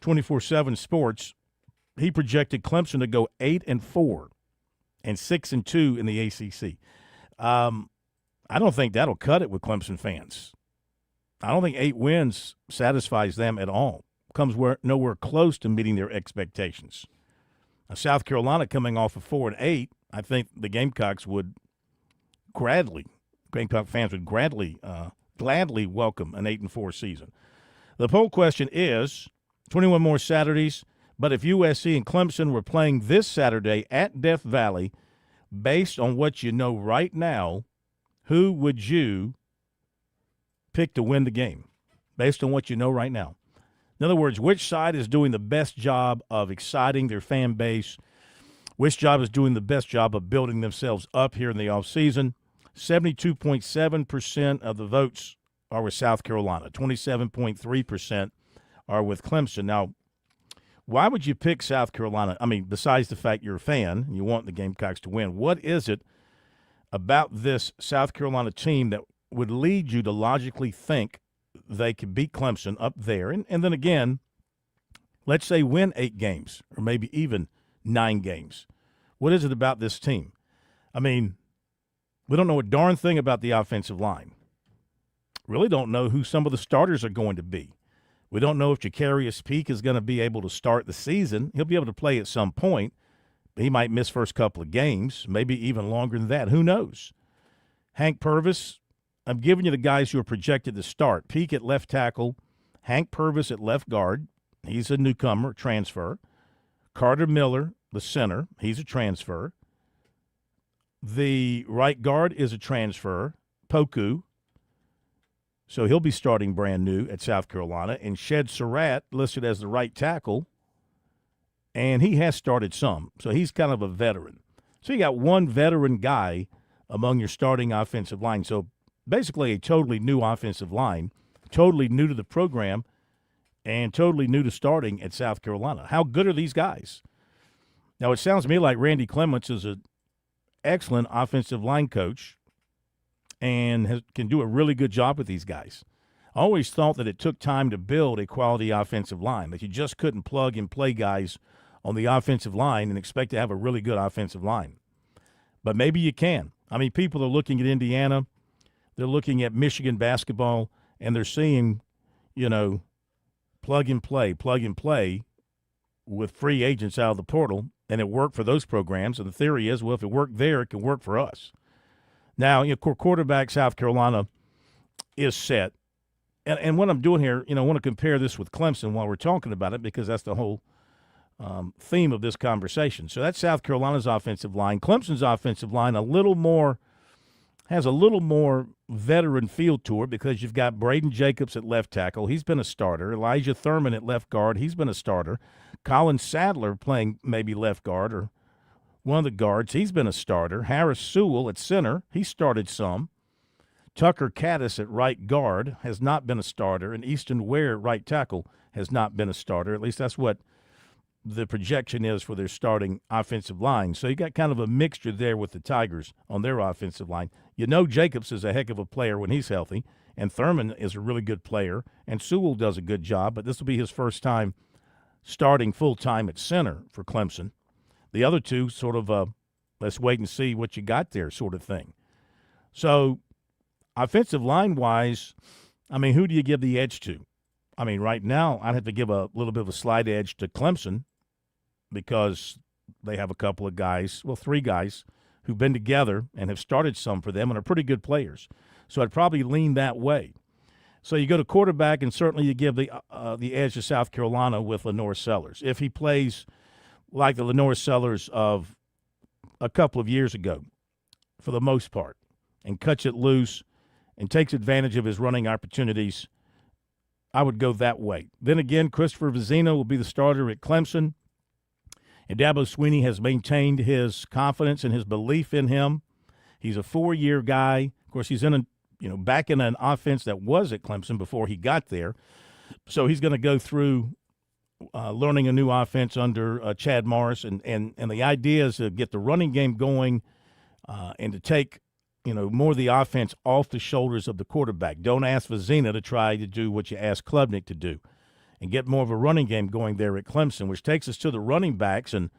24/7 Sports. He projected Clemson to go 8-4 and 6-2 in the ACC. I don't think that'll cut it with Clemson fans. I don't think 8 wins satisfies them at all. Comes nowhere close to meeting their expectations. Now, South Carolina coming off of 4-8, I think the Gamecocks would Gamecock fans would gladly welcome an 8-4 season. The poll question is 21 more Saturdays, but if USC and Clemson were playing this Saturday at Death Valley, based on what you know right now, who would you pick to win the game? Based on what you know right now. In other words, which side is doing the best job of exciting their fan base? Which job is doing the best job of building themselves up here in the offseason? 72.7% of the votes are with South Carolina. 27.3% are with Clemson. Now, why would you pick South Carolina? I mean, besides the fact you're a fan and you want the Gamecocks to win, what is it about this South Carolina team that would lead you to logically think they could beat Clemson up there? And then again, let's say win 8 games or maybe even 9 games. What is it about this team? I mean, we don't know a darn thing about the offensive line. Really don't know who some of the starters are going to be. We don't know if Jacarius Peak is going to be able to start the season. He'll be able to play at some point, but he might miss first couple of games, maybe even longer than that. Who knows? Hank Purvis, I'm giving you the guys who are projected to start. Peak at left tackle, Hank Purvis at left guard. He's a newcomer, transfer. Carter Miller, the center. He's a transfer. The right guard is a transfer, Poku. So he'll be starting brand new at South Carolina. And Shed Surratt listed as the right tackle, and he has started some. So he's kind of a veteran. So you got one veteran guy among your starting offensive line. So basically a totally new offensive line, totally new to the program, and totally new to starting at South Carolina. How good are these guys? Now, it sounds to me like Randy Clements is an excellent offensive line coach and can do a really good job with these guys. I always thought that it took time to build a quality offensive line, that you just couldn't plug and play guys on the offensive line and expect to have a really good offensive line. But maybe you can. I mean, people are looking at Indiana, they're looking at Michigan basketball, and they're seeing, plug and play with free agents out of the portal, and it worked for those programs. And the theory is, well, if it worked there, it can work for us. Now, quarterback South Carolina is set. And what I'm doing here, I want to compare this with Clemson while we're talking about it, because that's the whole theme of this conversation. So that's South Carolina's offensive line. Clemson's offensive line has a little more veteran feel to it, because you've got Braden Jacobs at left tackle. He's been a starter. Elijah Thurman at left guard. He's been a starter. Colin Sadler playing maybe left guard or one of the guards. He's been a starter. Harris Sewell at center. He started some. Tucker Caddis at right guard has not been a starter. And Easton Ware at right tackle has not been a starter. At least that's what the projection is for their starting offensive line. So you got kind of a mixture there with the Tigers on their offensive line. Jacobs is a heck of a player when he's healthy, and Thurman is a really good player, and Sewell does a good job, but this will be his first time starting full-time at center for Clemson. The other two sort of let's wait and see what you got there sort of thing. So offensive line-wise, who do you give the edge to? Right now I'd have to give a little bit of a slight edge to Clemson, because they have a couple of guys, 3 guys, who've been together and have started some for them and are pretty good players. So I'd probably lean that way. So you go to quarterback, and certainly you give the edge to South Carolina with Lenore Sellers. If he plays like the Lenore Sellers of a couple of years ago, for the most part, and cuts it loose and takes advantage of his running opportunities, I would go that way. Then again, Christopher Vizina will be the starter at Clemson. And Dabo Swinney has maintained his confidence and his belief in him. He's a 4-year guy. Of course, he's back in an offense that was at Clemson before he got there. So he's going to go through learning a new offense under Chad Morris. And the idea is to get the running game going and to take, more of the offense off the shoulders of the quarterback. Don't ask Vizina to try to do what you asked Klubnik to do and get more of a running game going there at Clemson, which takes us to the running backs. And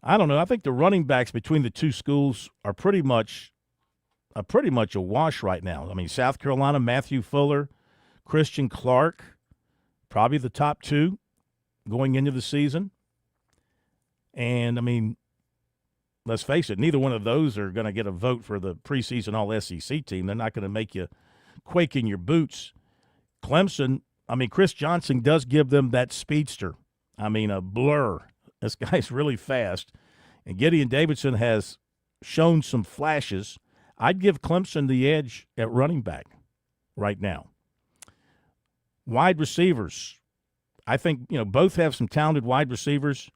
I don't know. I think the running backs between the two schools are pretty much a wash right now. I mean, South Carolina, Matthew Fuller, Christian Clark, probably the top two going into the season. And, I mean, let's face it, neither one of those are going to get a vote for the preseason All-SEC team. They're not going to make you quake in your boots. Clemson, I mean, Chris Johnson does give them that speedster. I mean, a blur. This guy's really fast. And Gideon Davidson has shown some flashes. I'd give Clemson the edge at running back right now. Wide receivers. I think, both have some talented wide receivers,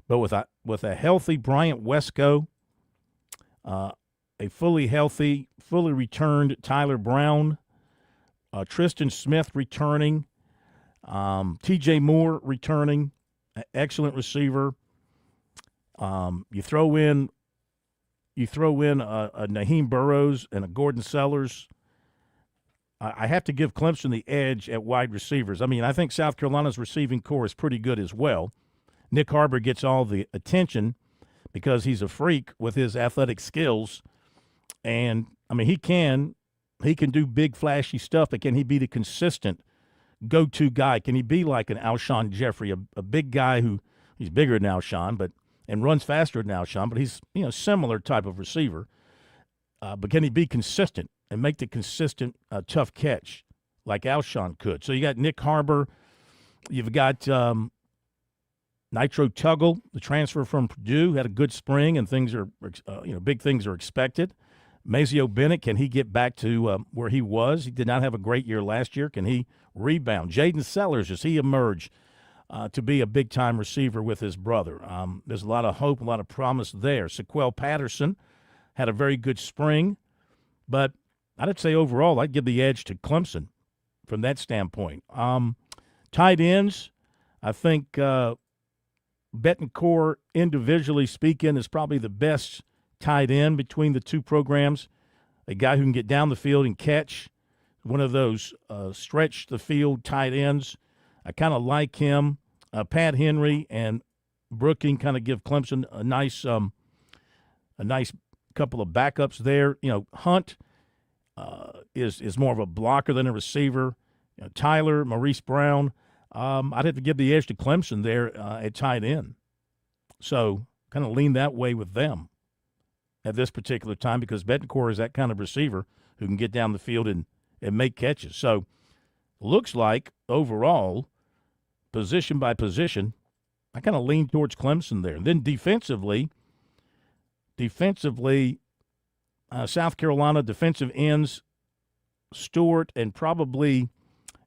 but with a healthy Bryant Wesco, a fully healthy, fully returned Tyler Brown, Tristan Smith returning, T.J. Moore returning, excellent receiver. You throw in a Naheem Burrows and a Gordon Sellers. I have to give Clemson the edge at wide receivers. I mean, I think South Carolina's receiving core is pretty good as well. Nick Harbor gets all the attention because he's a freak with his athletic skills. And, I mean, he can do big, flashy stuff, but can he be the consistent go-to guy? Can he be like an Alshon Jeffrey, a big guy he's bigger than Alshon, and runs faster than Alshon, but he's, similar type of receiver. But can he be consistent and make the consistent tough catch like Alshon could? So you got Nick Harbor. You've got Nitro Tuggle, the transfer from Purdue, had a good spring, and things are, big things are expected. Mazeo Bennett, can he get back to where he was? He did not have a great year last year. Can he rebound? Jaden Sellers, does he emerge to be a big-time receiver with his brother? There's a lot of hope, a lot of promise there. Sequel Patterson had a very good spring, but I'd say overall I'd give the edge to Clemson from that standpoint. Tight ends, I think Betancourt, individually speaking, is probably the best tight end between the two programs. A guy who can get down the field and catch, one of those stretch the field tight ends. I kind of like him. Pat Henry and Brooking kind of give Clemson a nice couple of backups there. Hunt is more of a blocker than a receiver. Tyler, Maurice Brown. I'd have to give the edge to Clemson there at tight end. So kind of lean that way with them at this particular time because Betancourt is that kind of receiver who can get down the field and make catches. So looks like overall, position by position, I kind of lean towards Clemson there. And then defensively, South Carolina defensive ends, Stewart and probably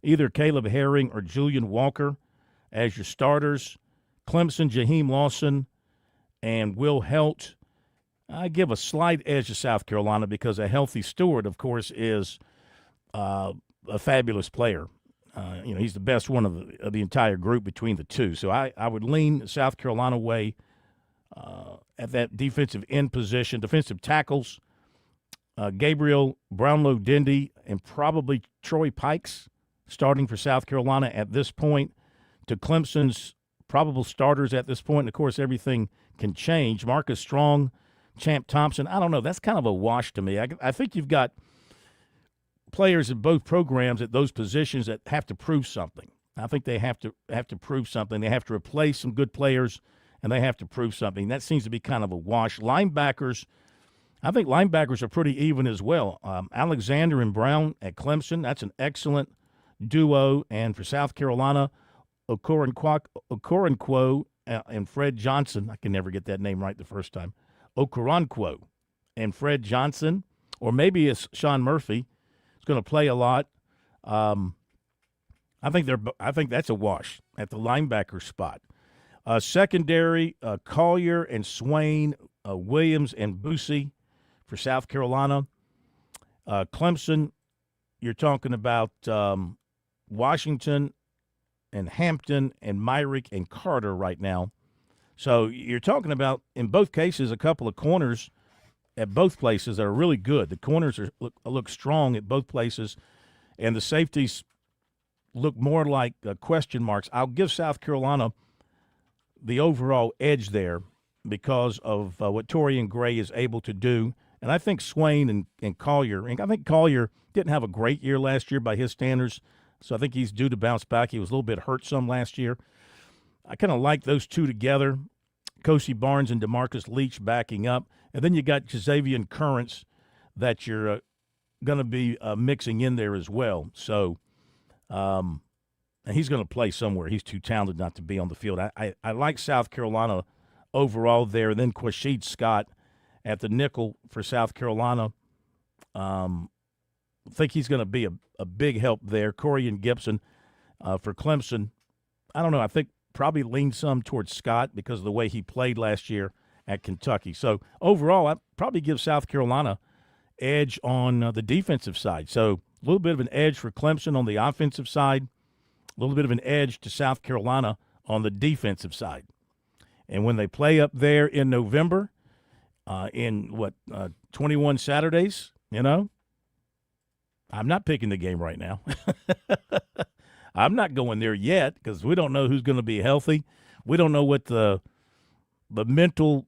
either Caleb Herring or Julian Walker as your starters. Clemson, Jaheim Lawson, and Will Helt. I give a slight edge to South Carolina because a healthy Stewart, of course, is a fabulous player. He's the best one of the entire group between the two. So I would lean South Carolina way at that defensive end position. Defensive tackles, Gabriel Brownlow-Dendy and probably Troy Pikes starting for South Carolina at this point. To Clemson's probable starters at this point, and, of course, everything can change. Marcus Strong, Champ Thompson, I don't know. That's kind of a wash to me. I think you've got players in both programs at those positions that have to prove something. I think they have to prove something. They have to replace some good players, and they have to prove something. That seems to be kind of a wash. Linebackers, I think linebackers are pretty even as well. Alexander and Brown at Clemson, that's an excellent duo. And for South Carolina, Okoronkwo and Fred Johnson. I can never get that name right the first time. Okoronkwo and Fred Johnson, or maybe it's Sean Murphy. He's going to play a lot. I I think that's a wash at the linebacker spot. Secondary, Collier and Swain, Williams and Boosie for South Carolina. Clemson, you're talking about Washington and Hampton and Myrick and Carter right now. So you're talking about, in both cases, a couple of corners at both places that are really good. The corners look strong at both places, and the safeties look more like question marks. I'll give South Carolina the overall edge there because of what Torian Gray is able to do. And I think Swain and Collier, and I think Collier didn't have a great year last year by his standards, so I think he's due to bounce back. He was a little bit hurt some last year. I kind of like those two together, Kosi Barnes and DeMarcus Leach backing up. And then you got Xavier Currents that you're going to be mixing in there as well. So and he's going to play somewhere. He's too talented not to be on the field. I like South Carolina overall there. And then Quashid Scott at the nickel for South Carolina. I think he's going to be a big help there. Corian Gibson for Clemson. I don't know. I think probably lean some towards Scott because of the way he played last year at Kentucky. So overall, I'd probably give South Carolina edge on the defensive side. So a little bit of an edge for Clemson on the offensive side, a little bit of an edge to South Carolina on the defensive side. And when they play up there in November, in 21 Saturdays, I'm not picking the game right now. I'm not going there yet because we don't know who's going to be healthy. We don't know what the mental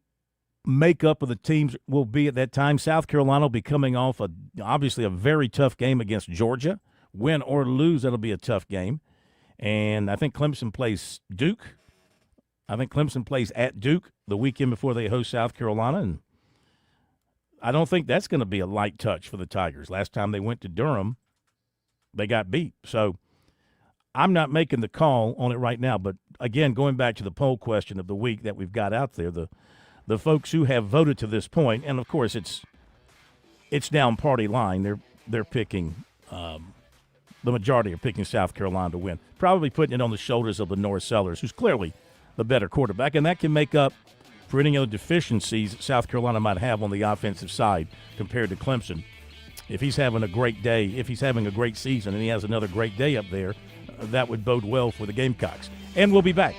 makeup of the teams will be at that time. South Carolina will be coming off obviously a very tough game against Georgia. Win or lose, that'll be a tough game. And I think Clemson plays Duke. I think Clemson plays at Duke the weekend before they host South Carolina. And I don't think that's going to be a light touch for the Tigers. Last time they went to Durham, they got beat. So I'm not making the call on it right now. But, again, going back to the poll question of the week that we've got out there, the folks who have voted to this point, and, of course, it's down party line. They're picking the majority are picking South Carolina to win, probably putting it on the shoulders of the Norris Sellers, who's clearly the better quarterback, and that can make up for any other deficiencies that South Carolina might have on the offensive side compared to Clemson. If he's having a great day, if he's having a great season, and he has another great day up there, that would bode well for the Gamecocks. And we'll be back.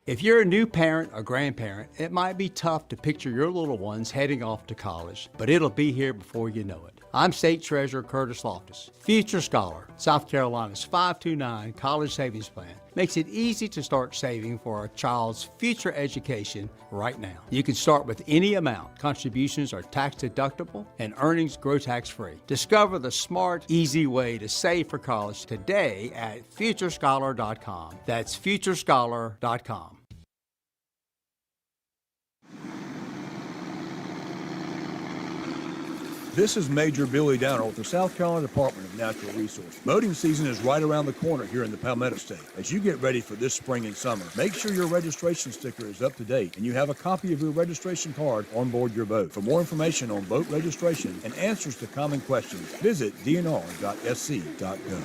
If you're a new parent or grandparent, it might be tough to picture your little ones heading off to college, but it'll be here before you know it. I'm State Treasurer Curtis Loftus. Future Scholar, South Carolina's 529 college savings plan, makes it easy to start saving for a child's future education right now. You can start with any amount. Contributions are tax deductible and earnings grow tax free. Discover the smart, easy way to save for college today at futurescholar.com. That's futurescholar.com. This is Major Billy Downer with the South Carolina Department of Natural Resources. Boating season is right around the corner here in the Palmetto State. As you get ready for this spring and summer, make sure your registration sticker is up to date and you have a copy of your registration card on board your boat. For more information on boat registration and answers to common questions, visit dnr.sc.gov.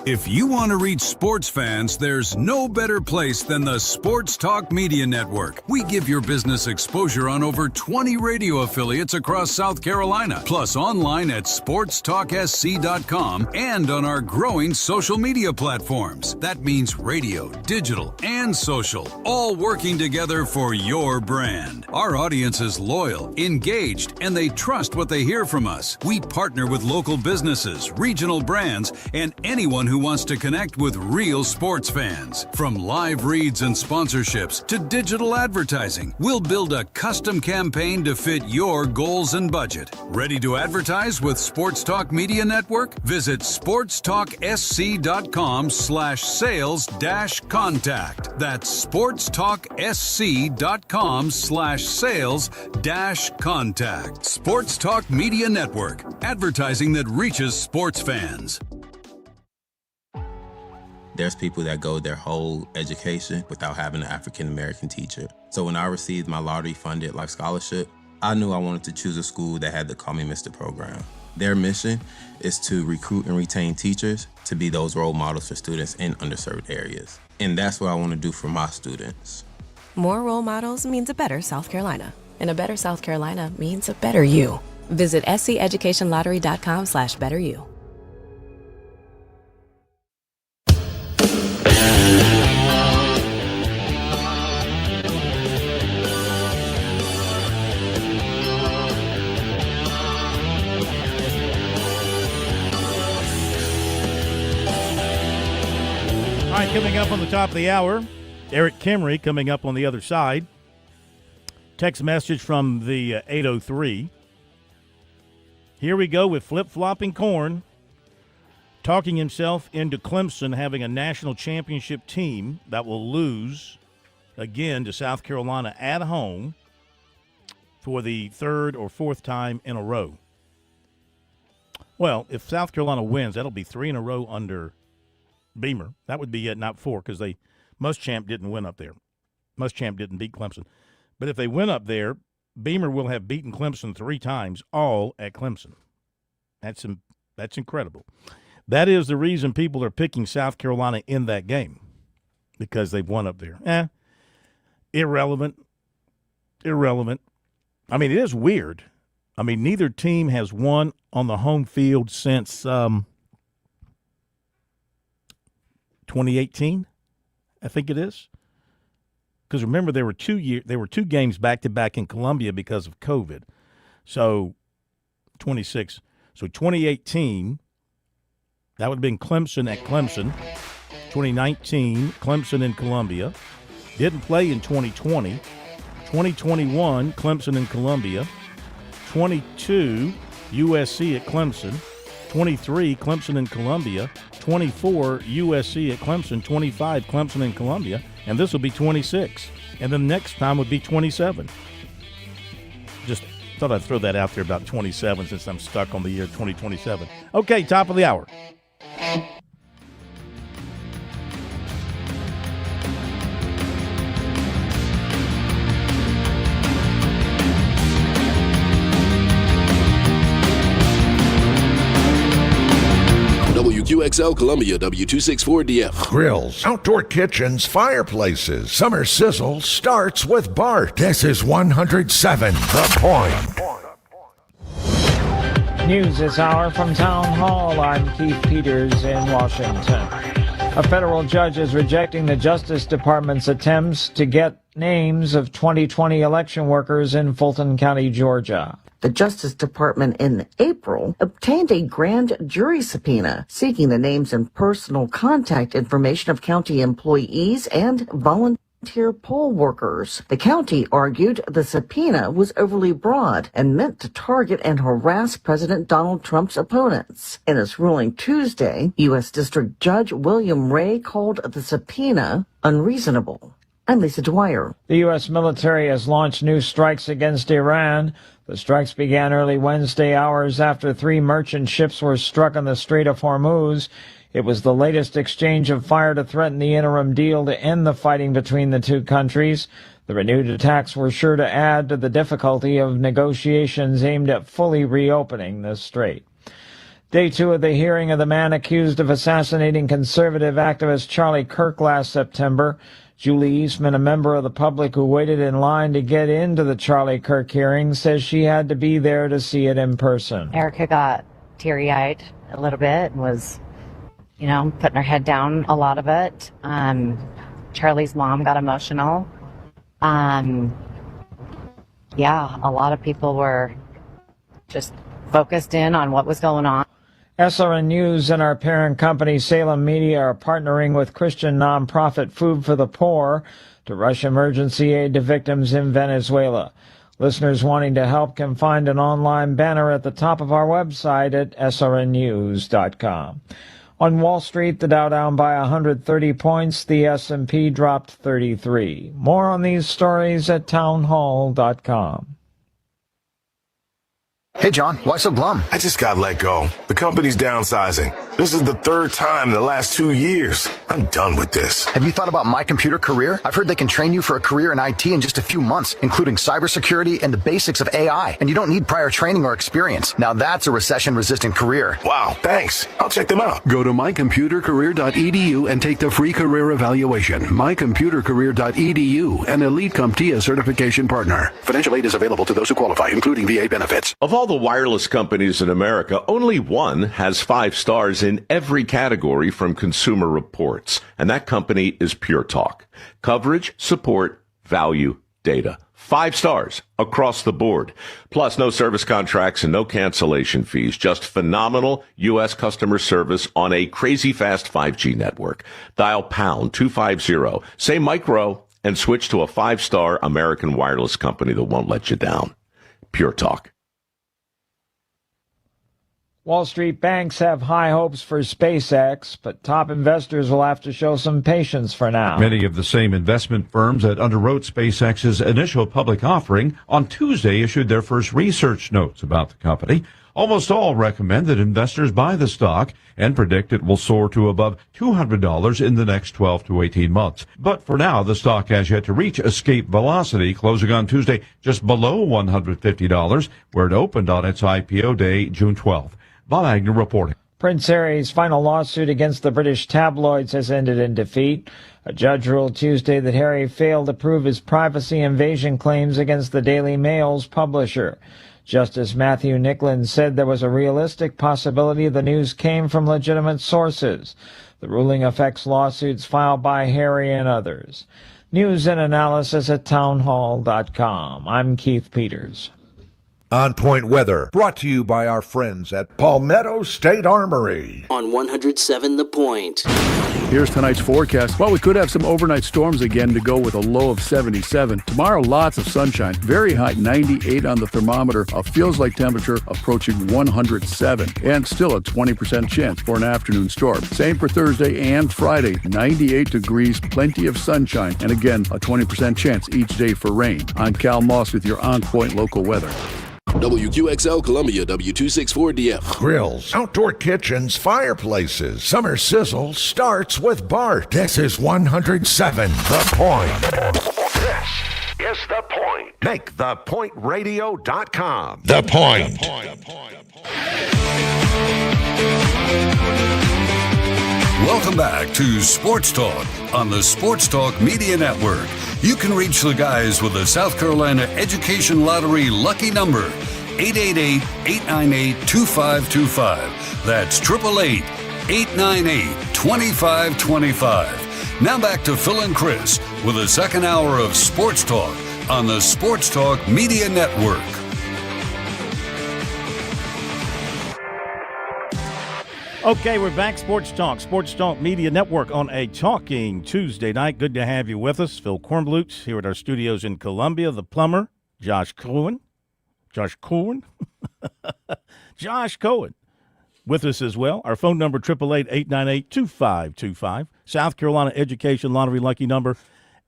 If you want to reach sports fans, there's no better place than the Sports Talk Media Network. We give your business exposure on over 20 radio affiliates across South Carolina, plus online at SportsTalkSC.com and on our growing social media platforms. That means radio, digital, and social, all working together for your brand. Our audience is loyal, engaged, and they trust what they hear from us. We partner with local businesses, regional brands, and anyone who wants to connect with real sports fans. From live reads and sponsorships to digital advertising, we'll build a custom campaign to fit your goals and budget. Ready to advertise with Sports Talk Media Network? Visit sportstalksc.com/sales-contact. That's sportstalksc.com/sales-contact. Sports Talk Media Network, advertising that reaches sports fans. There's people that go their whole education without having an African-American teacher. So when I received my lottery-funded life scholarship, I knew I wanted to choose a school that had the Call Me Mr. program. Their mission is to recruit and retain teachers to be those role models for students in underserved areas. And that's what I want to do for my students. More role models means a better South Carolina. And a better South Carolina means a better you. Visit sceducationlottery.com/betteryou. All right, coming up on the top of the hour, Eric Kimry coming up on the other side. Text message from the 803. Here we go with flip-flopping corn, talking himself into Clemson having a national championship team that will lose again to South Carolina at home for the third or fourth time in a row. Well, if South Carolina wins, that'll be 3 in a row under Beamer. That would be it, not 4, because Muschamp didn't win up there. Muschamp didn't beat Clemson. But if they win up there, Beamer will have beaten Clemson 3 times, all at Clemson. That's incredible. That is the reason people are picking South Carolina in that game, because they've won up there. Irrelevant. I mean, it is weird. I mean, neither team has won on the home field since 2018, I think it is. Because remember, there were 2 games back-to-back in Columbia because of COVID. So 2018, that would have been Clemson at Clemson. 2019, Clemson in Columbia. Didn't play in 2020. 2021, Clemson in Columbia. 22, USC at Clemson. 23, Clemson in Columbia. 24, USC at Clemson. 25, Clemson in Columbia. And this will be 26. And the next time would be 27. Just thought I'd throw that out there about 27 since I'm stuck on the year 2027. Okay, top of the hour. WQXL Columbia, W264DF. Grills, outdoor kitchens, fireplaces. Summer sizzle starts with Bart. This is 107 The Point. News this hour from Town Hall. I'm Keith Peters in Washington. A federal judge is rejecting the Justice Department's attempts to get names of 2020 election workers in Fulton County, Georgia. The Justice Department in April obtained a grand jury subpoena seeking the names and personal contact information of county employees and volunteer poll workers. The county argued the subpoena was overly broad and meant to target and harass President Donald Trump's opponents. In his ruling Tuesday, U.S. District Judge William Ray called the subpoena unreasonable. I'm Lisa Dwyer. The U.S. military has launched new strikes against Iran. The strikes began early Wednesday, hours after 3 merchant ships were struck on the Strait of Hormuz. It was the latest exchange of fire to threaten the interim deal to end the fighting between the two countries. The renewed attacks were sure to add to the difficulty of negotiations aimed at fully reopening the strait. Day 2 of the hearing of the man accused of assassinating conservative activist Charlie Kirk last September. Julie Eastman, a member of the public who waited in line to get into the Charlie Kirk hearing, says she had to be there to see it in person. Erica got teary-eyed a little bit and was, putting her head down a lot of it. Charlie's mom got emotional. A lot of people were just focused in on what was going on. SRN News and our parent company Salem Media are partnering with Christian nonprofit Food for the Poor to rush emergency aid to victims in Venezuela. Listeners wanting to help can find an online banner at the top of our website at srnnews.com. On Wall Street, the Dow down by 130 points, the S&P dropped 33. More on these stories at townhall.com. Hey, John, why so glum? I just got let go. The company's downsizing. This is the third time in the last 2 years. I'm done with this. Have you thought about My Computer Career? I've heard they can train you for a career in IT in just a few months, including cybersecurity and the basics of AI. And you don't need prior training or experience. Now that's a recession-resistant career. Wow, thanks. I'll check them out. Go to mycomputercareer.edu and take the free career evaluation. mycomputercareer.edu, an Elite CompTIA certification partner. Financial aid is available to those who qualify, including VA benefits. Of all the wireless companies in America, only one has 5 stars in every category from Consumer Reports, and that company is Pure Talk. Coverage, support, value, data. 5 stars across the board. Plus, no service contracts and no cancellation fees. Just phenomenal U.S. customer service on a crazy fast 5G network. Dial pound 250, say micro, and switch to a 5-star American wireless company that won't let you down. Pure Talk. Wall Street banks have high hopes for SpaceX, but top investors will have to show some patience for now. Many of the same investment firms that underwrote SpaceX's initial public offering on Tuesday issued their first research notes about the company. Almost all recommend that investors buy the stock and predict it will soar to above $200 in the next 12 to 18 months. But for now, the stock has yet to reach escape velocity, closing on Tuesday just below $150, where it opened on its IPO day, June 12th. Bob Agnew reporting. Prince Harry's final lawsuit against the British tabloids has ended in defeat. A judge ruled Tuesday that Harry failed to prove his privacy invasion claims against the Daily Mail's publisher. Justice Matthew Nicklin said there was a realistic possibility the news came from legitimate sources. The ruling affects lawsuits filed by Harry and others. News and analysis at townhall.com. I'm Keith Peters. On Point Weather, brought to you by our friends at Palmetto State Armory. On 107 The Point. Here's tonight's forecast. Well, we could have some overnight storms again to go with a low of 77. Tomorrow, lots of sunshine. Very hot, 98 on the thermometer. A feels-like temperature approaching 107. And still a 20% chance for an afternoon storm. Same for Thursday and Friday. 98 degrees, plenty of sunshine. And again, a 20% chance each day for rain. I'm Cal Moss with your On Point local weather. WQXL Columbia, W264DF. Grills, outdoor kitchens, fireplaces. Summer sizzle starts with Bart. This is 107 The Point. This is The Point. Make thepointradio.com. The Point. Welcome back to Sports Talk on the Sports Talk Media Network. You can reach the guys with the South Carolina Education Lottery lucky number, 888-898-2525. That's 888-898-2525. Now back to Phil and Chris with the second hour of Sports Talk on the Sports Talk Media Network. Okay, we're back. Sports Talk Media Network on a Talking Tuesday night. Good to have you with us. Phil Kornblut here at our studios in Columbia. The plumber, Josh Cohen with us as well. Our phone number, 888-898-2525. South Carolina Education Lottery lucky number.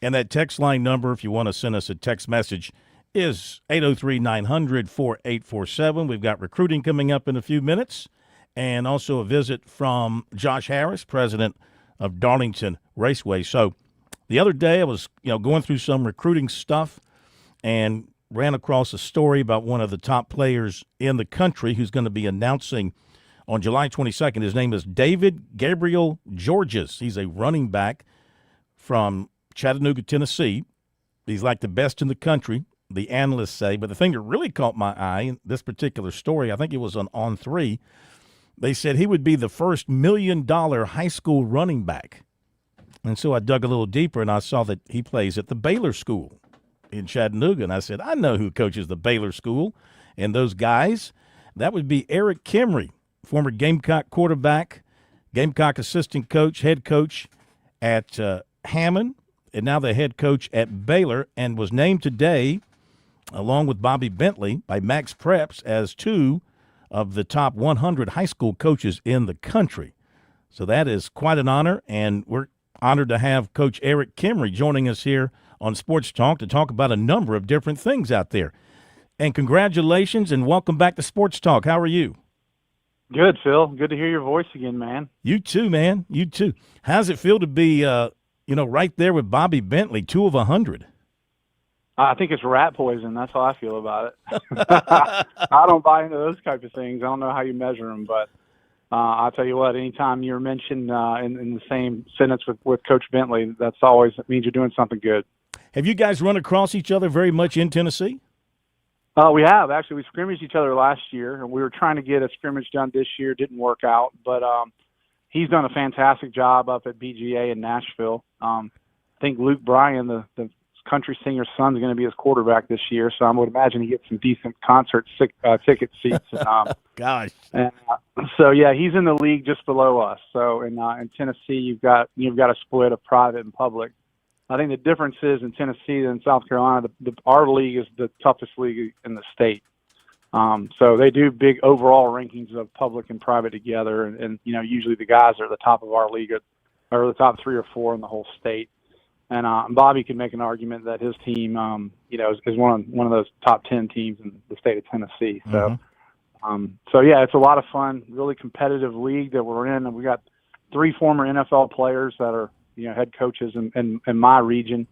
And that text line number, if you want to send us a text message, is 803-900-4847. We've got recruiting coming up in a few minutes. And also a visit from Josh Harris, president of Darlington Raceway. So the other day I was, going through some recruiting stuff and ran across a story about one of the top players in the country who's going to be announcing on July 22nd. His name is David Gabriel Georges. He's a running back from Chattanooga, Tennessee. He's like the best in the country, the analysts say. But the thing that really caught my eye in this particular story, I think it was on 3, they said he would be the first $1 million high school running back. And so I dug a little deeper, and I saw that he plays at the Baylor School in Chattanooga. And I said, I know who coaches the Baylor School. And those guys, that would be Eric Kimry, former Gamecock quarterback, Gamecock assistant coach, head coach at Hammond, and now the head coach at Baylor, and was named today, along with Bobby Bentley, by Max Preps as 2 of the top 100 high school coaches in the country. So that is quite an honor, and we're honored to have Coach Eric Kimry joining us here on Sports Talk to talk about a number of different things out there. And congratulations and welcome back to Sports Talk. How are you? Good, Phil. Good to hear your voice again, man. You too, man. You too. How's it feel to be, right there with Bobby Bentley, 2 of 100? I think it's rat poison. That's how I feel about it. I don't buy into those types of things. I don't know how you measure them, but I'll tell you what, anytime you're mentioned in the same sentence with Coach Bentley, that means you're doing something good. Have you guys run across each other very much in Tennessee? We have. Actually, we scrimmaged each other last year, and we were trying to get a scrimmage done this year. It didn't work out, but he's done a fantastic job up at BGA in Nashville. I think Luke Bryan, the country singer's son, is going to be his quarterback this year, so I would imagine he gets some decent concert ticket seats. Gosh. And, so, yeah, he's in the league just below us. So in Tennessee, you've got a split of private and public. I think the difference is in Tennessee and South Carolina, our league is the toughest league in the state. So they do big overall rankings of public and private together, and usually the guys are at the top of our league are the top 3 or 4 in the whole state. And Bobby can make an argument that his team, is one of those top 10 teams in the state of Tennessee. So, yeah, it's a lot of fun. Really competitive league that we're in, and we got 3 former NFL players that are head coaches in my region,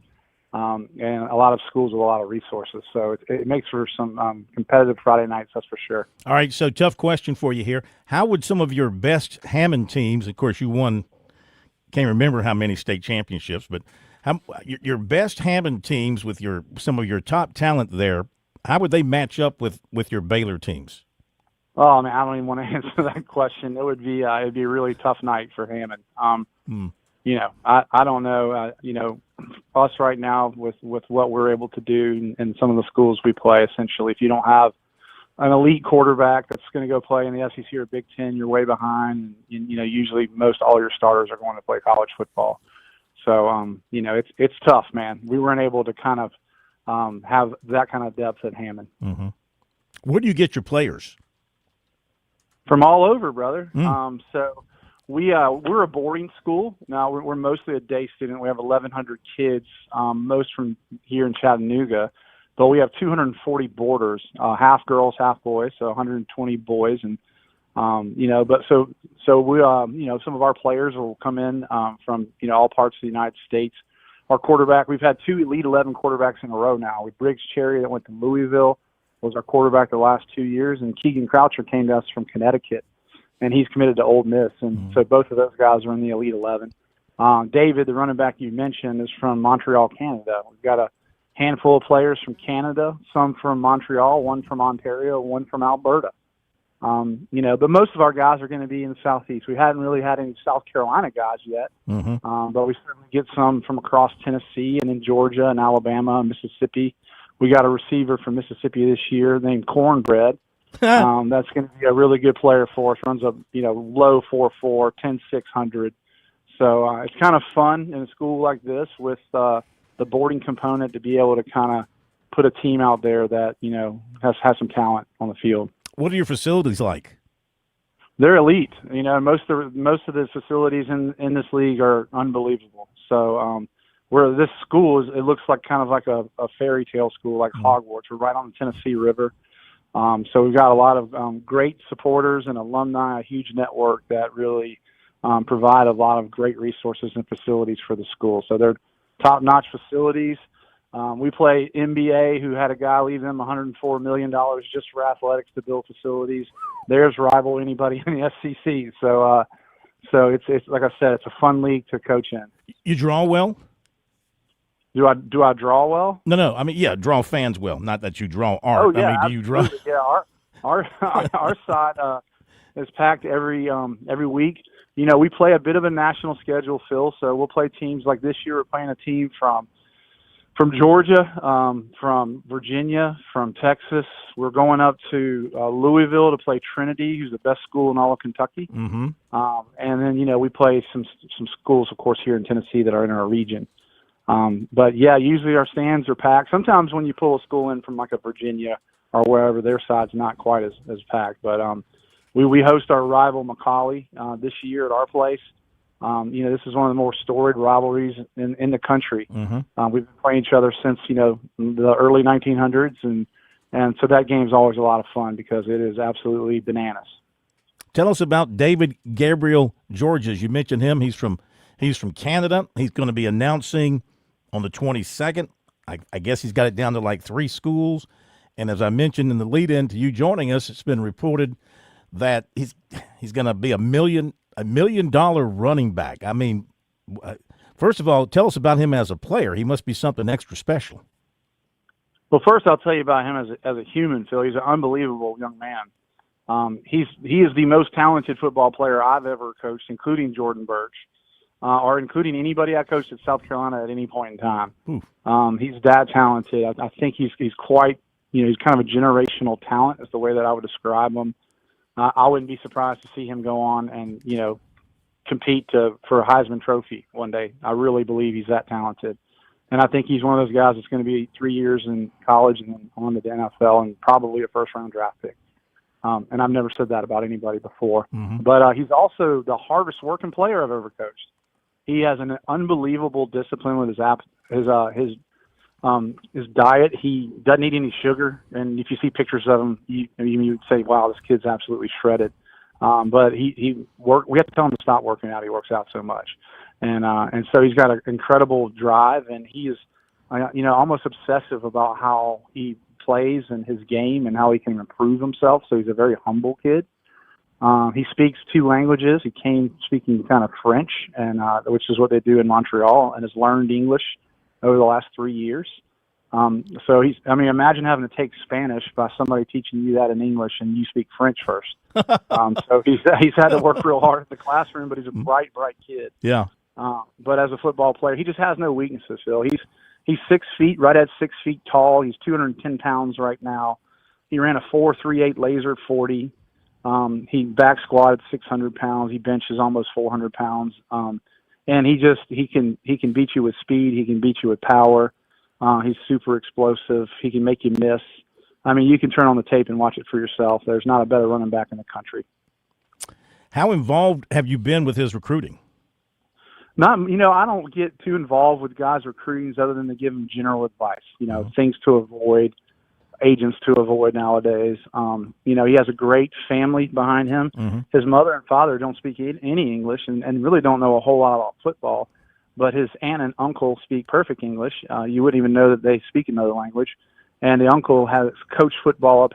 and a lot of schools with a lot of resources. So it makes for some competitive Friday nights, that's for sure. All right, so tough question for you here. How would some of your best Hammond teams, of course you won, can't remember how many state championships, but your best Hammond teams with some of your top talent there, how would they match up with your Baylor teams? Oh, man, I don't even want to answer that question. It would be it'd be a really tough night for Hammond. I don't know. Us right now with what we're able to do in some of the schools we play, essentially, if you don't have an elite quarterback that's going to go play in the SEC or Big Ten, you're way behind. And, usually all your starters are going to play college football. So, it's tough, man. We weren't able to kind of have that kind of depth at Hammond. Mm-hmm. Where do you get your players? From all over, brother. So we're a boarding school. Now we're mostly a day student. We have 1,100 kids, most from here in Chattanooga, but we have 240 boarders, half girls, half boys, so 120 boys, and but so we some of our players will come in from all parts of the United States. Our quarterback, we've had 2 Elite 11 quarterbacks in a row now. With Briggs Cherry that went to Louisville, was our quarterback the last 2 years, and Keegan Croucher came to us from Connecticut, and he's committed to Ole Miss, and so both of those guys are in the Elite 11. David, the running back you mentioned, is from Montreal, Canada. We've got a handful of players from Canada, some from Montreal, one from Ontario, one from Alberta. But most of our guys are going to be in the Southeast. We hadn't really had any South Carolina guys yet, but we certainly get some from across Tennessee and in Georgia and Alabama and Mississippi. We got a receiver from Mississippi this year named Cornbread. That's going to be a really good player for us. Runs a low 4.4, 10.600. So it's kind of fun in a school like this with the boarding component to be able to kind of put a team out there that has some talent on the field. What are your facilities like? They're elite. Most of the facilities in this league are unbelievable. So where this school is, it looks like kind of like a fairy tale school, like Hogwarts. We're right on the Tennessee River. So we've got a lot of great supporters and alumni, a huge network that really provide a lot of great resources and facilities for the school. So they're top-notch facilities. We play NBA, who had a guy leave them $104 million just for athletics to build facilities. Theirs rival anybody in the SEC. So it's like I said, it's a fun league to coach in. You draw well? Do I draw well? No. I mean, yeah, draw fans well. Not that you draw art. Oh, yeah, I mean, do you draw? Yeah, our side is packed every week. We play a bit of a national schedule, Phil. So we'll play teams like this year. We're playing a team from Georgia, from Virginia, from Texas. We're going up to Louisville to play Trinity, who's the best school in all of Kentucky. Mm-hmm. And then we play some schools, of course, here in Tennessee that are in our region. But yeah, usually our stands are packed. Sometimes when you pull a school in from like a Virginia or wherever, their side's not quite as packed. But we host our rival Macaulay this year at our place. This is one of the more storied rivalries in the country. Mm-hmm. We've been playing each other since the early 1900s, and And so that game's always a lot of fun because it is absolutely bananas. Tell us about David Gabriel Georges. You mentioned him. He's from Canada. He's going to be announcing on the 22nd. I guess he's got it down to like 3 schools. And as I mentioned in the lead-in to you joining us, it's been reported that he's going to be $1 million running back. I mean, first of all, tell us about him as a player. He must be something extra special. Well, first I'll tell you about him as a human, Phil. He's an unbelievable young man. He is the most talented football player I've ever coached, including Jordan Birch, or including anybody I coached at South Carolina at any point in time. He's that talented. I think he's quite, he's kind of a generational talent is the way that I would describe him. I wouldn't be surprised to see him go on and, compete for a Heisman Trophy one day. I really believe he's that talented. And I think he's one of those guys that's going to be 3 years in college and then on to the NFL and probably a first-round draft pick. And I've never said that about anybody before. But he's also the hardest working player I've ever coached. He has an unbelievable discipline with his diet. He doesn't eat any sugar, and if you see pictures of him, you would say, "Wow, this kid's absolutely shredded." But we have to tell him to stop working out. He works out so much, and so he's got an incredible drive, and he is, almost obsessive about how he plays and his game and how he can improve himself. So he's a very humble kid. He speaks 2 languages. He came speaking kind of French, and which is what they do in Montreal, and has learned English over the last 3 years. So imagine having to take Spanish by somebody teaching you that in English and you speak French first. So he's had to work real hard in the classroom, but he's a bright kid. Yeah. But as a football player, he just has no weaknesses, Phil. He's 6 feet, right at 6 feet tall. He's 210 pounds right now. He ran a 4.38 laser 40. He back squatted 600 pounds. He benches almost 400 pounds. And he can beat you with speed. He can beat you with power. He's super explosive. He can make you miss. I mean, you can turn on the tape and watch it for yourself. There's not a better running back in the country. How involved have you been with his recruiting? I don't get too involved with guys' recruitings other than to give them general advice, things to avoid, agents to avoid nowadays. He has a great family behind him. His mother and father don't speak any English and really don't know a whole lot about football, but his aunt and uncle speak perfect English. You wouldn't even know that they speak another language. And the uncle has coached football up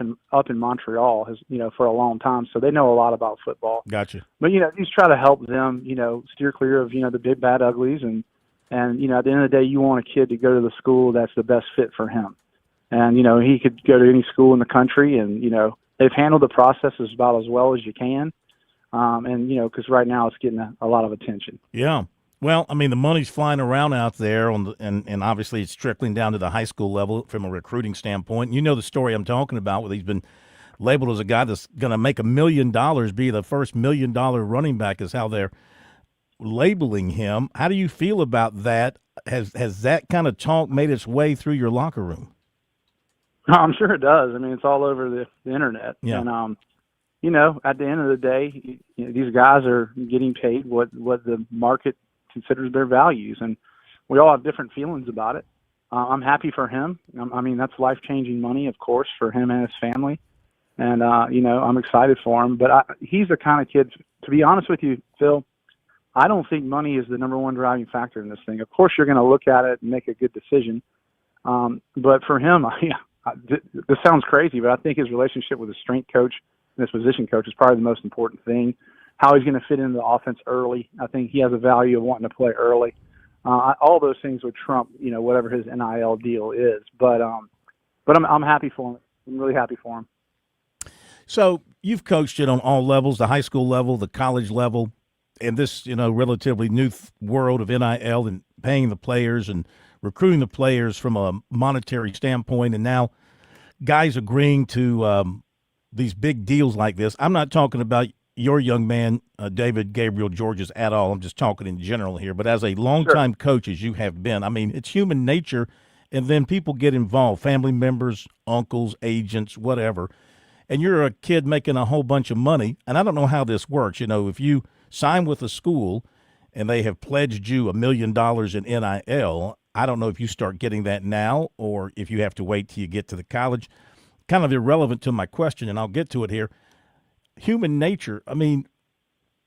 in Montreal, for a long time, so they know a lot about football. Gotcha. But just try to help them, steer clear of the big bad uglies, and at the end of the day, you want a kid to go to the school that's the best fit for him. And he could go to any school in the country, and they've handled the processes about as well as you can, because right now it's getting a lot of attention. Yeah. Well, I mean, the money's flying around out there, and obviously it's trickling down to the high school level from a recruiting standpoint. You know the story I'm talking about, where he's been labeled as a guy that's going to make $1 million, be the first $1 million running back is how they're labeling him. How do you feel about that? Has that kind of talk made its way through your locker room? I'm sure it does. I mean, it's all over the internet. Yeah. And, at the end of the day, these guys are getting paid what the market considers their values, and we all have different feelings about it. I'm happy for him. That's life-changing money, of course, for him and his family. And, I'm excited for him. But he's the kind of kid, to be honest with you, Phil, I don't think money is the number one driving factor in this thing. Of course, you're going to look at it and make a good decision. But for him, this sounds crazy, but I think his relationship with his strength coach and his position coach is probably the most important thing. How he's going to fit into the offense early. I think he has a value of wanting to play early. All those things would trump, whatever his NIL deal is. But I'm happy for him. I'm really happy for him. So you've coached it on all levels, the high school level, the college level, and this, relatively new world of NIL and paying the players and recruiting the players from a monetary standpoint, and now guys agreeing to these big deals like this. I'm not talking about your young man, David Gabriel Georges, at all. I'm just talking in general here. But as a longtime coach, as you have been, it's human nature, and then people get involved, family members, uncles, agents, whatever. And you're a kid making a whole bunch of money, and I don't know how this works. If you sign with a school and they have pledged you $1 million in NIL, I don't know if you start getting that now or if you have to wait till you get to the college. kind of irrelevant to my question, and I'll get to it here. Human nature, I mean,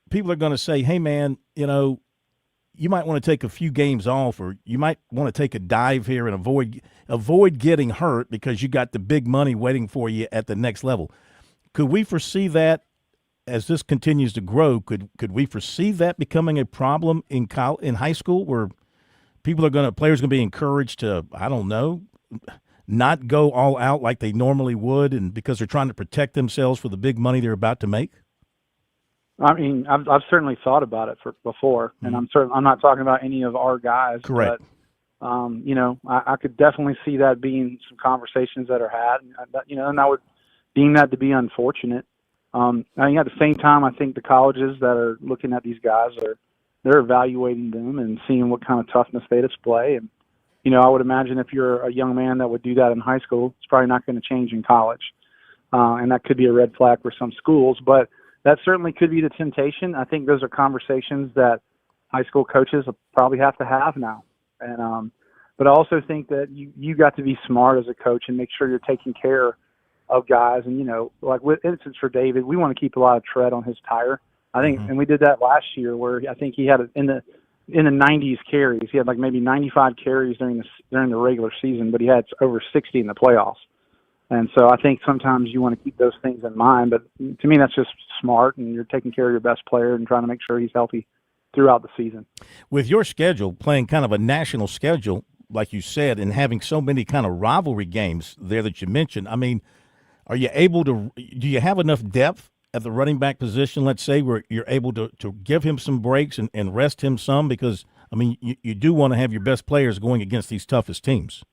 people are going to say, hey, man, you know, you might want to take a few games off, or you might want to take a dive here and avoid getting hurt because you got the big money waiting for you at the next level. Could we foresee that as this continues to grow? Could we foresee that becoming a problem in high school, where players are going to be encouraged to, I don't know, not go all out like they normally would, and because they're trying to protect themselves for the big money they're about to make? I mean, I've certainly thought about it before, and I'm not talking about any of our guys. Correct. But, you know, I could definitely see that being some conversations that are had, and I would deem that to be unfortunate. I think at the same time, I think the colleges that are looking at these guys they're evaluating them and seeing what kind of toughness they display. And, you know, I would imagine if you're a young man that would do that in high school, it's probably not going to change in college. And that could be a red flag for some schools, but that certainly could be the temptation. I think those are conversations that high school coaches probably have to have now. And, but I also think that you got to be smart as a coach and make sure you're taking care of guys. And, you know, like with instance for David, we want to keep a lot of tread on his tire. I think, and we did that last year where I think he had in the 90s carries. He had like maybe 95 carries during the regular season, but he had over 60 in the playoffs. And so I think sometimes you want to keep those things in mind. But to me, that's just smart, and you're taking care of your best player and trying to make sure he's healthy throughout the season. With your schedule, playing kind of a national schedule, like you said, and having so many kind of rivalry games there that you mentioned, I mean, are you able to – do you have enough depth at the running back position, let's say, where you're able to give him some breaks and rest him some? Because, I mean, you do want to have your best players going against these toughest teams.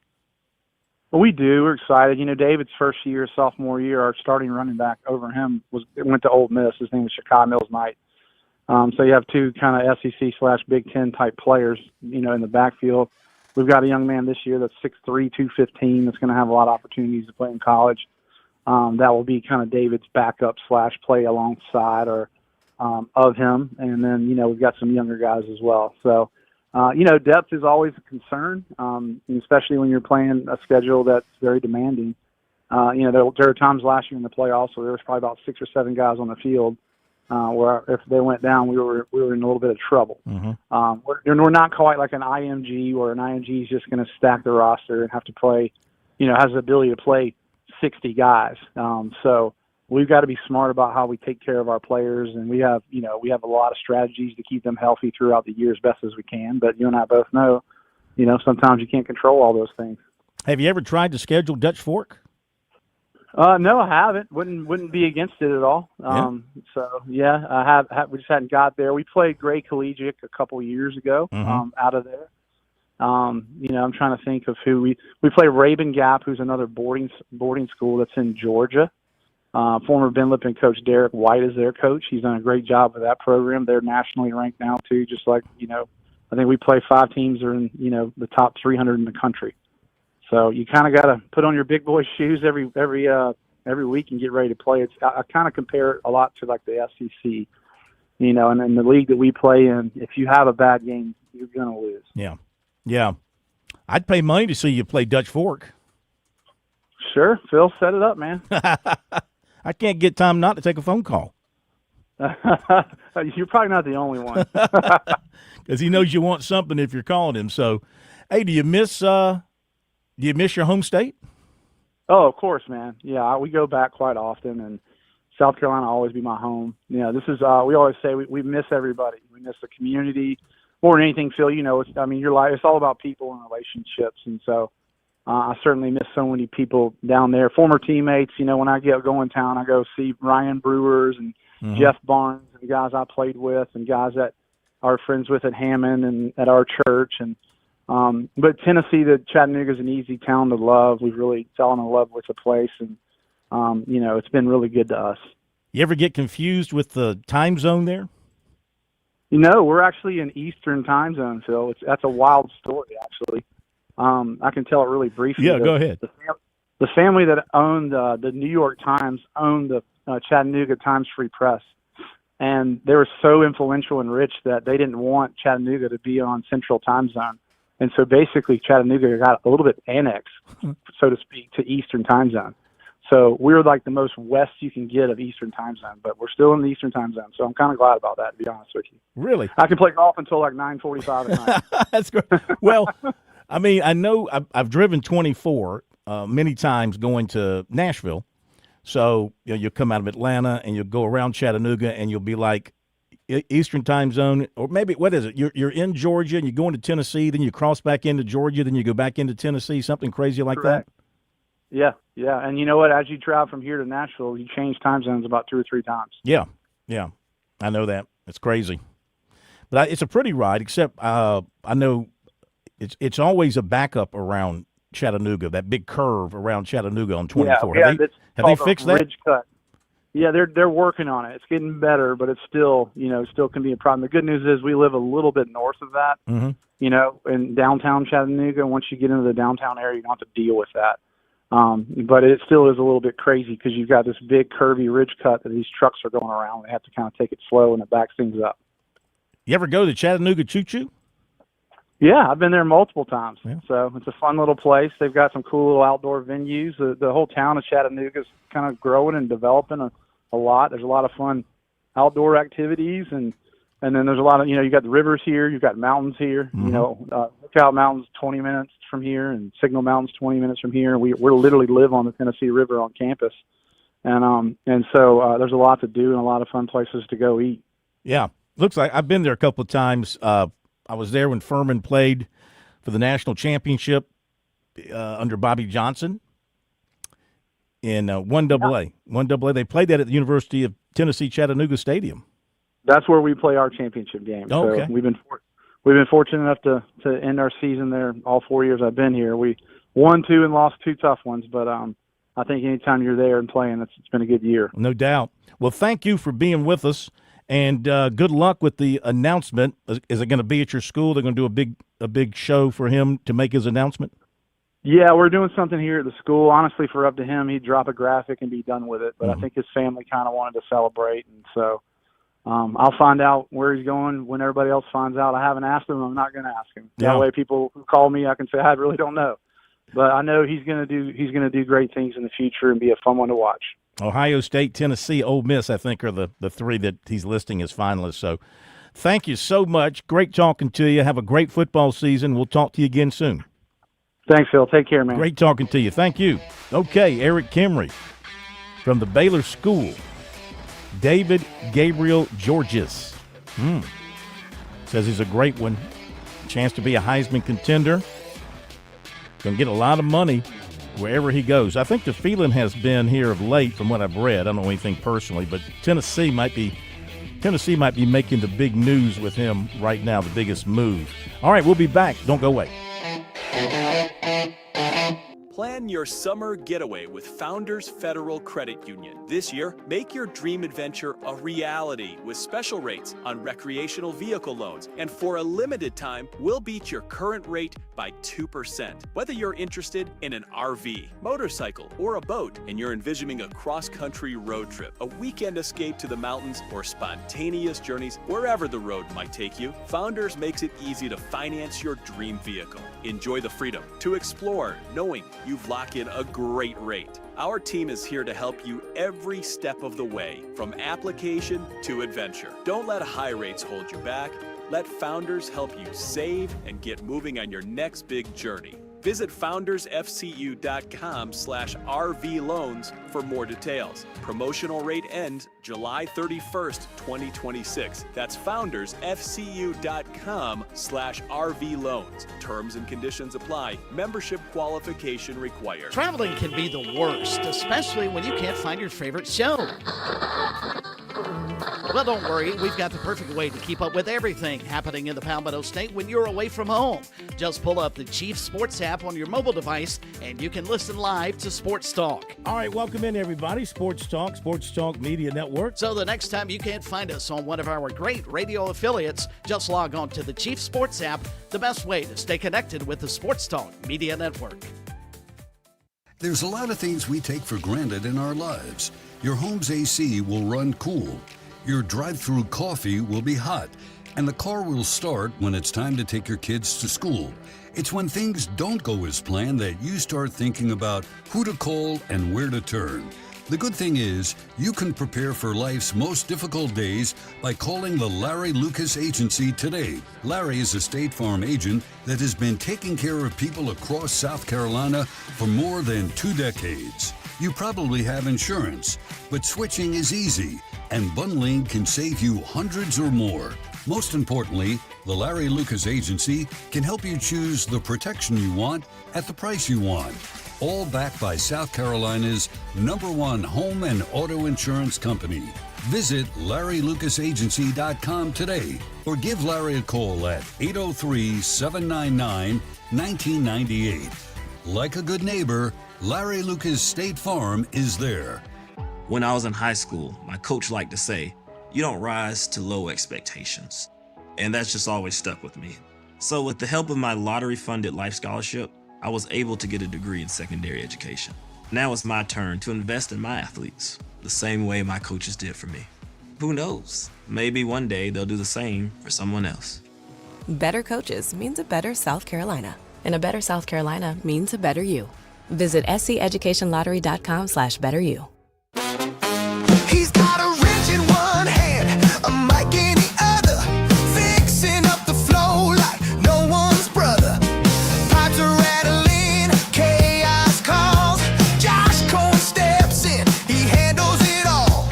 Well, we do. We're excited. You know, David's first year, sophomore year, our starting running back over him went to Ole Miss. His name was Shakai Mills-Knight. So you have two kind of SEC/Big Ten type players, you know, in the backfield. We've got a young man this year that's 6'3", 215, that's going to have a lot of opportunities to play in college. That will be kind of David's backup/play alongside or of him. And then, you know, we've got some younger guys as well. So, you know, depth is always a concern, especially when you're playing a schedule that's very demanding. You know, there were times last year in the playoffs where there was probably about 6 or 7 guys on the field where if they went down, we were in a little bit of trouble. Mm-hmm. We're not quite like an IMG, where an IMG is just going to stack the roster and have to play, you know, has the ability to play 60 guys. So we've got to be smart about how we take care of our players, and we have a lot of strategies to keep them healthy throughout the year as best as we can. But you and I both know, you know, sometimes you can't control all those things. Have you ever tried to schedule Dutch Fork? No, I haven't. Wouldn't be against it at all. So yeah, I have. We just hadn't got there. We played Gray Collegiate a couple of years ago, out of there. You know, I'm trying to think of who we play. Rabun Gap, who's another boarding school that's in Georgia. Former Ben Lippen coach Derek White is their coach. He's done a great job with that program. They're nationally ranked now too, just like, you know, I think we play 5 teams that are in, you know, the top 300 in the country. So you kind of got to put on your big boy shoes every week and get ready to play. I kind of compare it a lot to like the SEC, you know, and in the league that we play in, if you have a bad game, you're going to lose. Yeah. I'd pay money to see you play Dutch Fork. Sure. Phil, set it up, man. I can't get time not to take a phone call. You're probably not the only one. Because he knows you want something if you're calling him. So, hey, do you miss your home state? Oh, of course, man. Yeah, we go back quite often, and South Carolina will always be my home. You know, this is we always say we miss everybody. We miss the community more than anything, Phil. You know, your life, it's all about people and relationships, and so I certainly miss so many people down there. Former teammates, you know, when I get going town, I go see Ryan Brewers and Jeff Barnes and guys I played with and guys that are friends with at Hammond and at our church. And but Tennessee, Chattanooga is an easy town to love. We've really fallen in love with the place, and you know, it's been really good to us. You ever get confused with the time zone there? You know, we're actually in Eastern time zone, Phil. That's a wild story, actually. I can tell it really briefly. Yeah, go ahead. The family that owned the New York Times owned the Chattanooga Times Free Press. And they were so influential and rich that they didn't want Chattanooga to be on Central Time Zone. And so basically Chattanooga got a little bit annexed, so to speak, to Eastern Time Zone. So we're like the most west you can get of Eastern time zone, but we're still in the Eastern time zone. So I'm kind of glad about that, to be honest with you. Really? I can play golf until like 9:45 at night. That's great. Well, I mean, I know I've driven 24 many times going to Nashville. So you'll come out of Atlanta and you'll go around Chattanooga and you'll be like Eastern time zone, or maybe, what is it? You're in Georgia and you go into Tennessee, then you cross back into Georgia, then you go back into Tennessee, something crazy like Correct. that? Yeah. And you know what? As you travel from here to Nashville, you change time zones about 2 or 3 times. Yeah. I know that. It's crazy. But it's a pretty ride, except I know it's always a backup around Chattanooga, that big curve around Chattanooga on 24. Yeah, have they fixed that? Ridge cut. Yeah, they're working on it. It's getting better, but it's still, still can be a problem. The good news is we live a little bit north of that, in downtown Chattanooga. Once you get into the downtown area, you don't have to deal with that. But it still is a little bit crazy because you've got this big curvy ridge cut that these trucks are going around. They have to kind of take it slow, and it backs things up. You ever go to Chattanooga Choo Choo? Yeah, I've been there multiple times. Yeah. So it's a fun little place. They've got some cool little outdoor venues. The whole town of Chattanooga is kind of growing and developing a lot. There's a lot of fun outdoor activities, and then there's a lot of, you got the rivers here, you've got mountains here. Mm-hmm. Lookout Mountain's 20 minutes from here, and Signal Mountain's 20 minutes from here. We're literally live on the Tennessee River on campus, and so there's a lot to do and a lot of fun places to go eat. Yeah, looks like I've been there a couple of times. I was there when Furman played for the national championship under Bobby Johnson in 1AA. 1AA. They played that at the University of Tennessee Chattanooga Stadium. That's where we play our championship game. Oh, okay. So we've been fortunate enough to end our season there all 4 years I've been here. We won 2 and lost 2 tough ones, but I think anytime you're there and playing, it's been a good year. No doubt. Well, thank you for being with us. And good luck with the announcement. Is it going to be at your school? They're going to do a big show for him to make his announcement? Yeah, we're doing something here at the school. Honestly, for up to him, he'd drop a graphic and be done with it. But I think his family kind of wanted to celebrate. And so I'll find out where he's going when everybody else finds out. I haven't asked him. I'm not going to ask him. Yeah. That way people who call me, I can say, I really don't know. But I know he's going to do great things in the future and be a fun one to watch. Ohio State, Tennessee, Ole Miss, I think, are the 3 that he's listing as finalists. So thank you so much. Great talking to you. Have a great football season. We'll talk to you again soon. Thanks, Phil. Take care, man. Great talking to you. Thank you. Okay, Eric Kimry from the Baylor School. David Gabriel Georges. Says he's a great one. Chance to be a Heisman contender. Going to get a lot of money wherever he goes. I think the feeling has been here of late, from what I've read, I don't know anything personally, but Tennessee might be making the big news with him right now, the biggest move. All right, we'll be back. Don't go away. Plan your summer getaway with Founders Federal Credit Union. This year, make your dream adventure a reality with special rates on recreational vehicle loans. And for a limited time, we'll beat your current rate by 2%. Whether you're interested in an RV, motorcycle, or a boat, and you're envisioning a cross-country road trip, a weekend escape to the mountains, or spontaneous journeys wherever the road might take you, Founders makes it easy to finance your dream vehicle. Enjoy the freedom to explore, knowing you've locked in a great rate. Our team is here to help you every step of the way, from application to adventure. Don't let high rates hold you back. Let Founders help you save and get moving on your next big journey. Visit foundersfcu.com/RV loans for more details. Promotional rate ends July 31st, 2026. That's foundersfcu.com/RV loans. Terms and conditions apply. Membership qualification required. Traveling can be the worst, especially when you can't find your favorite show. Well, don't worry. We've got the perfect way to keep up with everything happening in the Palmetto State when you're away from home. Just pull up the Chief Sports app on your mobile device, and you can listen live to Sports Talk. All right, welcome in, everybody. Sports Talk Media Network. So the next time you can't find us on one of our great radio affiliates, just log on to the Chief Sports app, the best way to stay connected with the Sports Talk Media Network. There's a lot of things we take for granted in our lives. Your home's AC will run cool. Your drive-through coffee will be hot. And the car will start when it's time to take your kids to school. It's when things don't go as planned that you start thinking about who to call and where to turn. The good thing is, you can prepare for life's most difficult days by calling the Larry Lucas Agency today. Larry is a State Farm agent that has been taking care of people across South Carolina for more than 2 decades. You probably have insurance, but switching is easy, and bundling can save you hundreds or more. Most importantly, the Larry Lucas Agency can help you choose the protection you want at the price you want. All backed by South Carolina's #1 home and auto insurance company. Visit LarryLucasAgency.com today or give Larry a call at 803-799-1998. Like a good neighbor, Larry Lucas State Farm is there. When I was in high school, my coach liked to say, "You don't rise to low expectations." And that's just always stuck with me. So with the help of my lottery-funded life scholarship, I was able to get a degree in secondary education. Now it's my turn to invest in my athletes, the same way my coaches did for me. Who knows? Maybe one day they'll do the same for someone else. Better coaches means a better South Carolina. And a better South Carolina means a better you. Visit SCEducationLottery.com/betteryou. He's got a wrench in one hand, a mic in the other, fixing up the flow like no one's brother. Pipes are rattling, chaos calls. Josh Cohen steps in, he handles it all.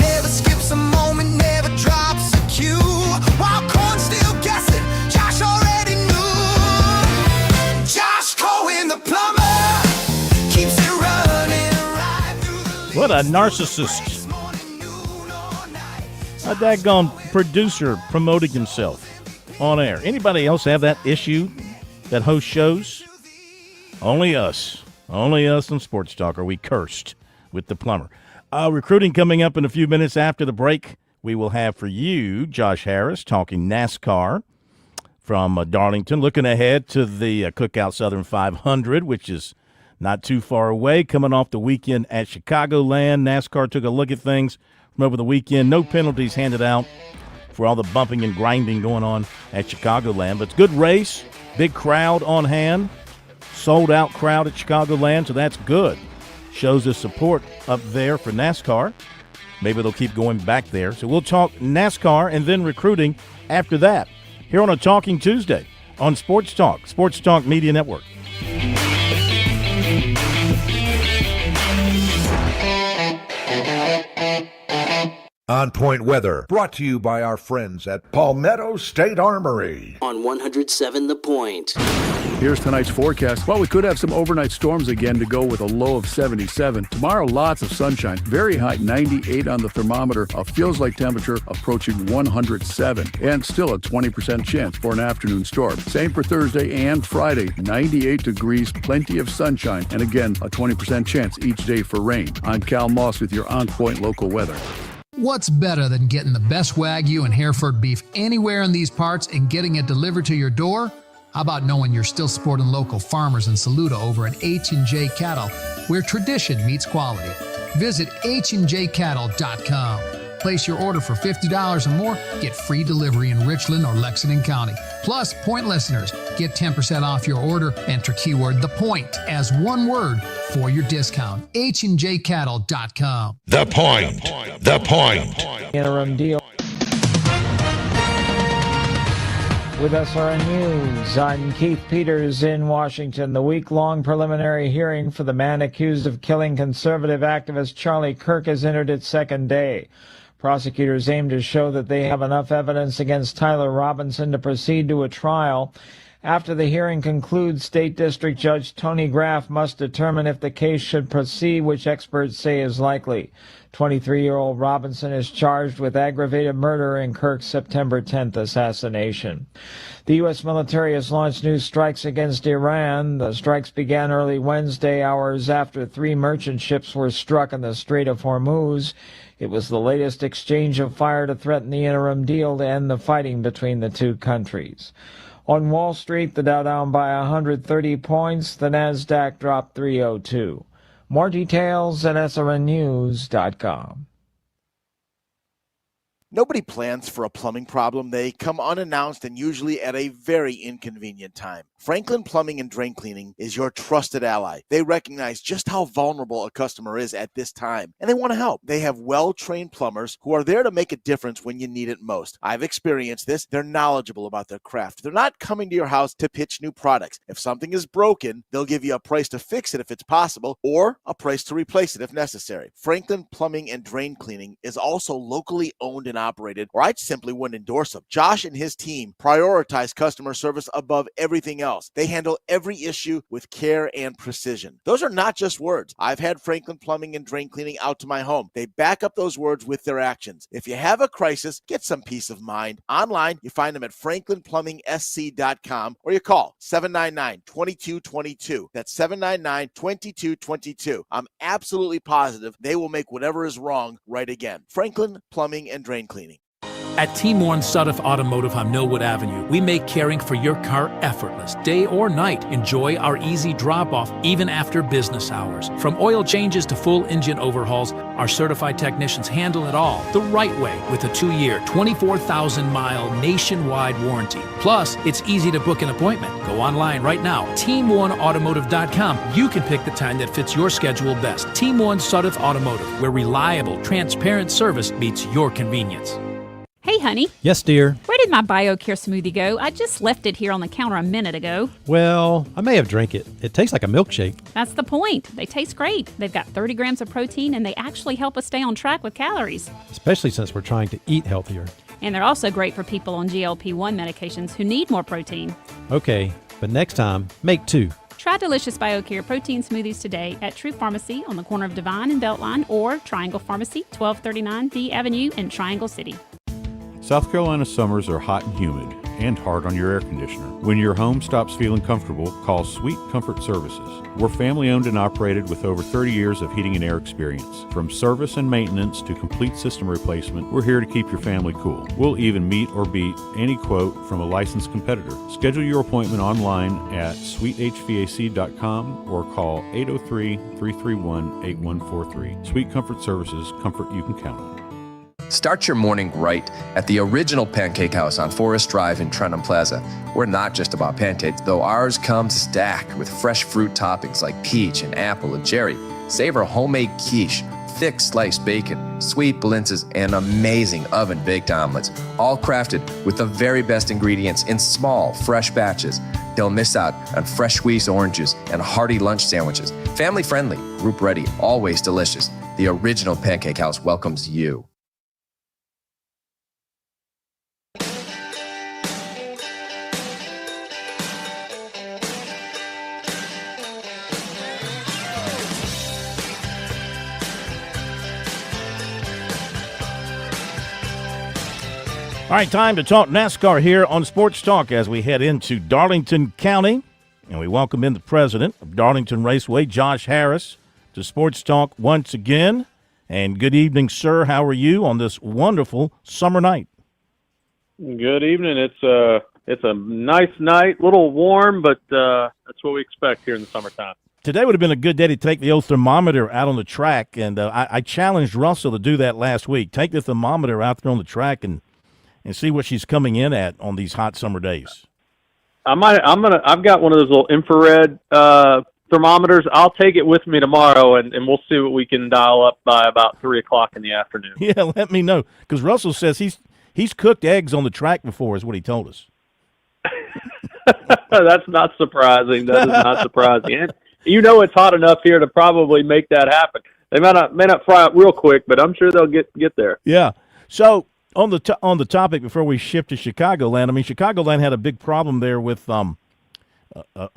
Never skips a moment, never drops a cue. While Cohen's still guessing, Josh already knew. Josh Cohen, the plumber, keeps it running right through the. What a narcissist. A daggone producer promoting himself on air. Anybody else have that issue that host shows? Only us. Only us on Sports Talk are we cursed with the plumber. Recruiting coming up in a few minutes after the break. We will have for you Josh Harris talking NASCAR from Darlington. Looking ahead to the Cookout Southern 500, which is not too far away. Coming off the weekend at Chicagoland, NASCAR took a look at things from over the weekend. No penalties handed out for all the bumping and grinding going on at Chicagoland. But it's a good race, big crowd on hand, sold-out crowd at Chicagoland, so that's good. Shows the support up there for NASCAR. Maybe they'll keep going back there. So we'll talk NASCAR and then recruiting after that here on a Talking Tuesday on Sports Talk, Sports Talk Media Network. On Point Weather, brought to you by our friends at Palmetto State Armory. On 107 The Point. Here's tonight's forecast. Well, we could have some overnight storms again to go with a low of 77. Tomorrow, lots of sunshine. Very high, 98 on the thermometer. A feels-like temperature approaching 107. And still a 20% chance for an afternoon storm. Same for Thursday and Friday. 98 degrees, plenty of sunshine. And again, a 20% chance each day for rain. I'm Cal Moss with your On Point local weather. What's better than getting the best Wagyu and Hereford beef anywhere in these parts and getting it delivered to your door? How about knowing you're still supporting local farmers in Saluda over at H&J Cattle, where tradition meets quality? Visit HandJCattle.com. Place your order for $50 or more, get free delivery in Richland or Lexington County. Plus, Point listeners get 10% off your order. Enter keyword The Point as one word for your discount. HandJCattle.com. The Point. The Point. Interim deal. With SRN News, I'm Keith Peters in Washington. The week-long preliminary hearing for the man accused of killing conservative activist Charlie Kirk has entered its second day. Prosecutors aim to show that they have enough evidence against Tyler Robinson to proceed to a trial. After the hearing concludes, State District Judge Tony Graff must determine if the case should proceed, which experts say is likely. 23-year-old Robinson is charged with aggravated murder in Kirk's September 10th assassination. The U.S. military has launched new strikes against Iran. The strikes began early Wednesday, hours after 3 merchant ships were struck in the Strait of Hormuz. It was the latest exchange of fire to threaten the interim deal to end the fighting between the two countries. On Wall Street, the Dow down by 130 points. The Nasdaq dropped 302. More details at srnnews.com. Nobody plans for a plumbing problem. They come unannounced and usually at a very inconvenient time. Franklin Plumbing and Drain Cleaning is your trusted ally. They recognize just how vulnerable a customer is at this time, and they want to help. They have well-trained plumbers who are there to make a difference when you need it most. I've experienced this. They're knowledgeable about their craft. They're not coming to your house to pitch new products. If something is broken, they'll give you a price to fix it if it's possible, or a price to replace it if necessary. Franklin Plumbing and Drain Cleaning is also locally owned and operated, or I simply wouldn't endorse them. Josh and his team prioritize customer service above everything else. They handle every issue with care and precision. Those are not just words. I've had Franklin Plumbing and Drain Cleaning out to my home. They back up those words with their actions. If you have a crisis, get some peace of mind. Online, you find them at franklinplumbing.sc.com, or you call 799-2222. That's 799-2222. I'm absolutely positive they will make whatever is wrong right again. Franklin Plumbing and Drain Cleaning. At Team One Sudduth Automotive on Millwood Avenue, we make caring for your car effortless, day or night. Enjoy our easy drop-off even after business hours. From oil changes to full engine overhauls, our certified technicians handle it all the right way with a 2-year, 24,000-mile nationwide warranty. Plus, it's easy to book an appointment. Go online right now, team1automotive.com. You can pick the time that fits your schedule best. Team One Sudduth Automotive, where reliable, transparent service meets your convenience. Hey, honey. Yes, dear. Where did my BioCare smoothie go? I just left it here on the counter a minute ago. Well, I may have drank it. It tastes like a milkshake. That's the point. They taste great. They've got 30 grams of protein, and they actually help us stay on track with calories. Especially since we're trying to eat healthier. And they're also great for people on GLP-1 medications who need more protein. Okay, but next time, make 2. Try delicious BioCare protein smoothies today at True Pharmacy on the corner of Divine and Beltline, or Triangle Pharmacy, 1239 D Avenue in Triangle City. South Carolina summers are hot and humid and hard on your air conditioner. When your home stops feeling comfortable, call Sweet Comfort Services. We're family owned and operated with over 30 years of heating and air experience. From service and maintenance to complete system replacement, we're here to keep your family cool. We'll even meet or beat any quote from a licensed competitor. Schedule your appointment online at sweethvac.com or call 803-331-8143. Sweet Comfort Services, comfort you can count on. Start your morning right at the original Pancake House on Forest Drive in Trenton Plaza. We're not just about pancakes, though ours comes stacked with fresh fruit toppings like peach and apple and cherry. Savor homemade quiche, thick sliced bacon, sweet blintzes, and amazing oven-baked omelets, all crafted with the very best ingredients in small, fresh batches. Don't miss out on fresh squeezed oranges and hearty lunch sandwiches. Family friendly, group ready, always delicious. The original Pancake House welcomes you. All right, time to talk NASCAR here on Sports Talk as we head into Darlington County. And we welcome in the president of Darlington Raceway, Josh Harris, to Sports Talk once again. And good evening, sir. How are you on this wonderful summer night? Good evening. It's a nice night, a little warm, but that's what we expect here in the summertime. Today would have been a good day to take the old thermometer out on the track, and I challenged Russell to do that last week. Take the thermometer out there on the track and see what she's coming in at on these hot summer days. I've got one of those little infrared thermometers. I'll take it with me tomorrow, and we'll see what we can dial up by about 3:00 in the afternoon. Yeah, let me know, because Russell says he's cooked eggs on the track before, is what he told us. That's not surprising. That is not surprising. And you know it's hot enough here to probably make that happen. They may not fry up real quick, but I'm sure they'll get there. Yeah. So on the topic before we shift to Chicagoland, I mean, Chicagoland had a big problem there with a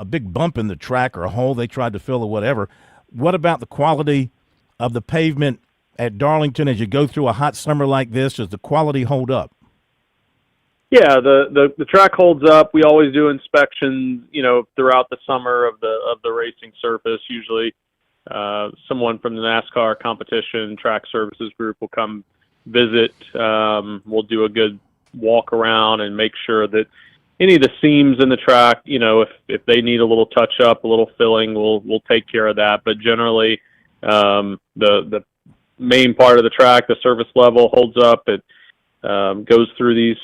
big bump in the track or a hole they tried to fill or whatever. What about the quality of the pavement at Darlington as you go through a hot summer like this? Does the quality hold up? Yeah, the track holds up. We always do inspections, throughout the summer of the racing surface. Usually, someone from the NASCAR competition track services group will come visit. We'll do a good walk around and make sure that any of the seams in the track, if they need a little touch up, a little filling, we'll take care of that. But generally, the main part of the track, the surface level, holds up. goes through these,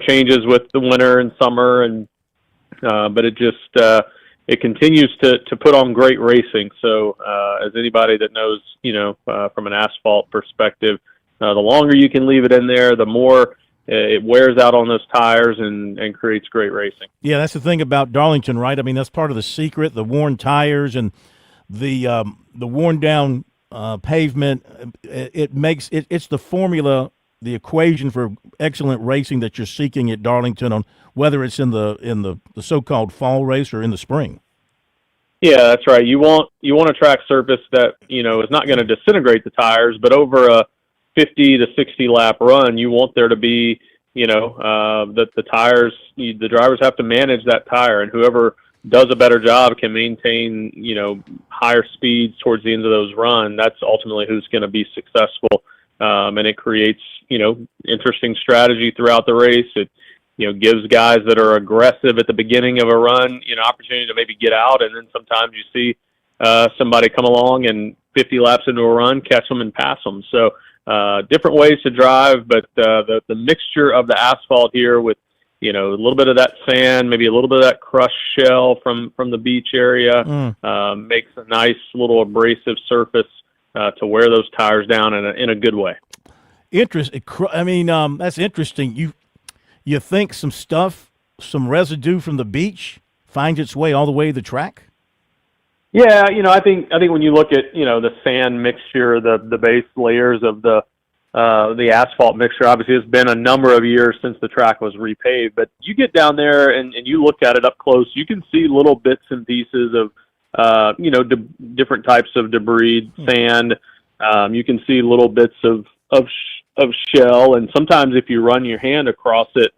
changes with the winter and summer, and but it just it continues to put on great racing. So as anybody that knows, from an asphalt perspective, the longer you can leave it in there, the more it wears out on those tires and creates great racing. Yeah, that's the thing about Darlington, right? I mean, that's part of the secret, the worn tires and the worn down pavement. It makes it's the formula, the equation for excellent racing that you're seeking at Darlington, on whether it's in the so-called fall race or in the spring. Yeah, that's right. You want a track surface that is not going to disintegrate the tires, but over a 50 to 60 lap run, you want there to be that the tires, the drivers have to manage that tire, and whoever does a better job can maintain higher speeds towards the end of those runs. That's ultimately who's going to be successful, and it creates interesting strategy throughout the race. It gives guys that are aggressive at the beginning of a run opportunity to maybe get out, and then sometimes you see somebody come along and 50 laps into a run, catch them and pass them. So different ways to drive, but the mixture of the asphalt here with a little bit of that sand, maybe a little bit of that crushed shell from the beach area, makes a nice little abrasive surface to wear those tires down in a good way. That's interesting. You think some residue from the beach finds its way all the way to the track? Yeah, I think when you look at the sand mixture, the base layers of the asphalt mixture, obviously it's been a number of years since the track was repaved, but you get down there and you look at it up close, you can see little bits and pieces of different types of debris, sand. You can see little bits of shell, and sometimes if you run your hand across it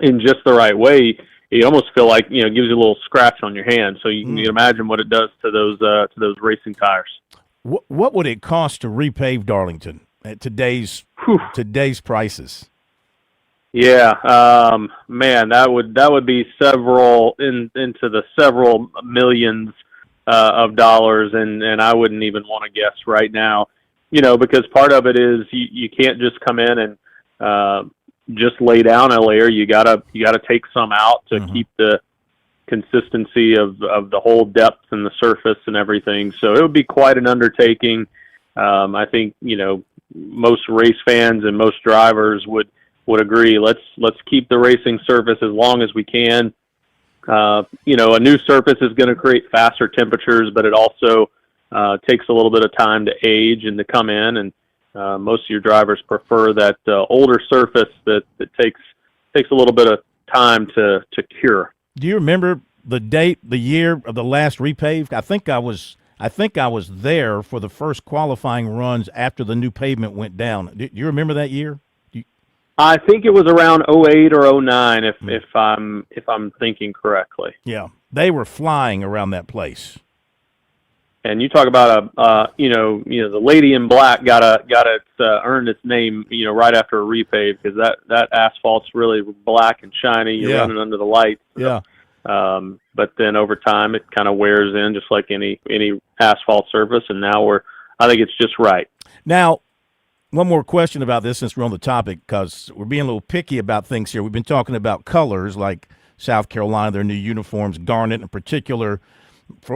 in just the right way, you almost feel like it gives you a little scratch on your hand. So you can imagine what it does to those racing tires. What would it cost to repave Darlington at today's prices? Yeah, man, that would be several into the several millions of dollars, and I wouldn't even want to guess right now. Because part of it is you can't just come in and just lay down a layer. You gotta take some out to keep the consistency of the whole depth and the surface and everything. So it would be quite an undertaking. I think most race fans and most drivers would agree. Let's keep the racing surface as long as we can. A new surface is going to create faster temperatures, but it also takes a little bit of time to age and to come in, and most of your drivers prefer that older surface that takes a little bit of time to cure. Do you remember the year of the last repave? I think I was there for the first qualifying runs after the new pavement went down. Do you remember that year? I think it was around 08 or 09, if I'm thinking correctly. Yeah, they were flying around that place. And you talk about the lady in black got its earned its name right after a repave, because that asphalt's really black and shiny. You're running under the lights. Yeah. But then over time it kind of wears in, just like any asphalt surface. And now I think it's just right. Now, one more question about this, since we're on the topic, because we're being a little picky about things here. We've been talking about colors, like South Carolina, their new uniforms, garnet in particular.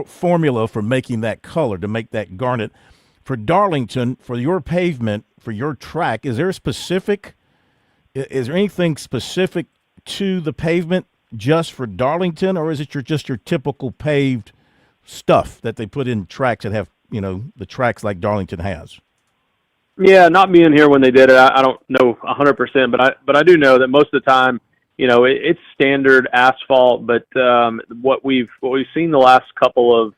Formula for making that color, to make that garnet. For Darlington, for your pavement, for your track, is there anything specific to the pavement just for Darlington, or is it just your typical paved stuff that they put in tracks that have the tracks like Darlington has? Yeah, not being here when they did it, I don't know 100%, but I do know that most of the time, it's standard asphalt. But what we've seen the last couple of,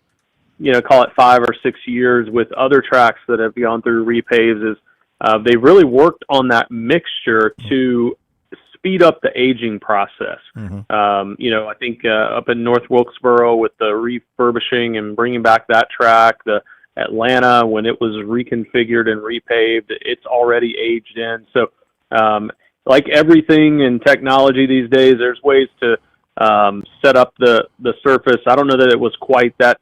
call it 5 or 6 years with other tracks that have gone through repaves is they've really worked on that mixture to speed up the aging process. I think up in North Wilkesboro with the refurbishing and bringing back that track, the Atlanta, when it was reconfigured and repaved, it's already aged in. So like everything in technology these days, there's ways to set up the surface. I don't know that it was quite that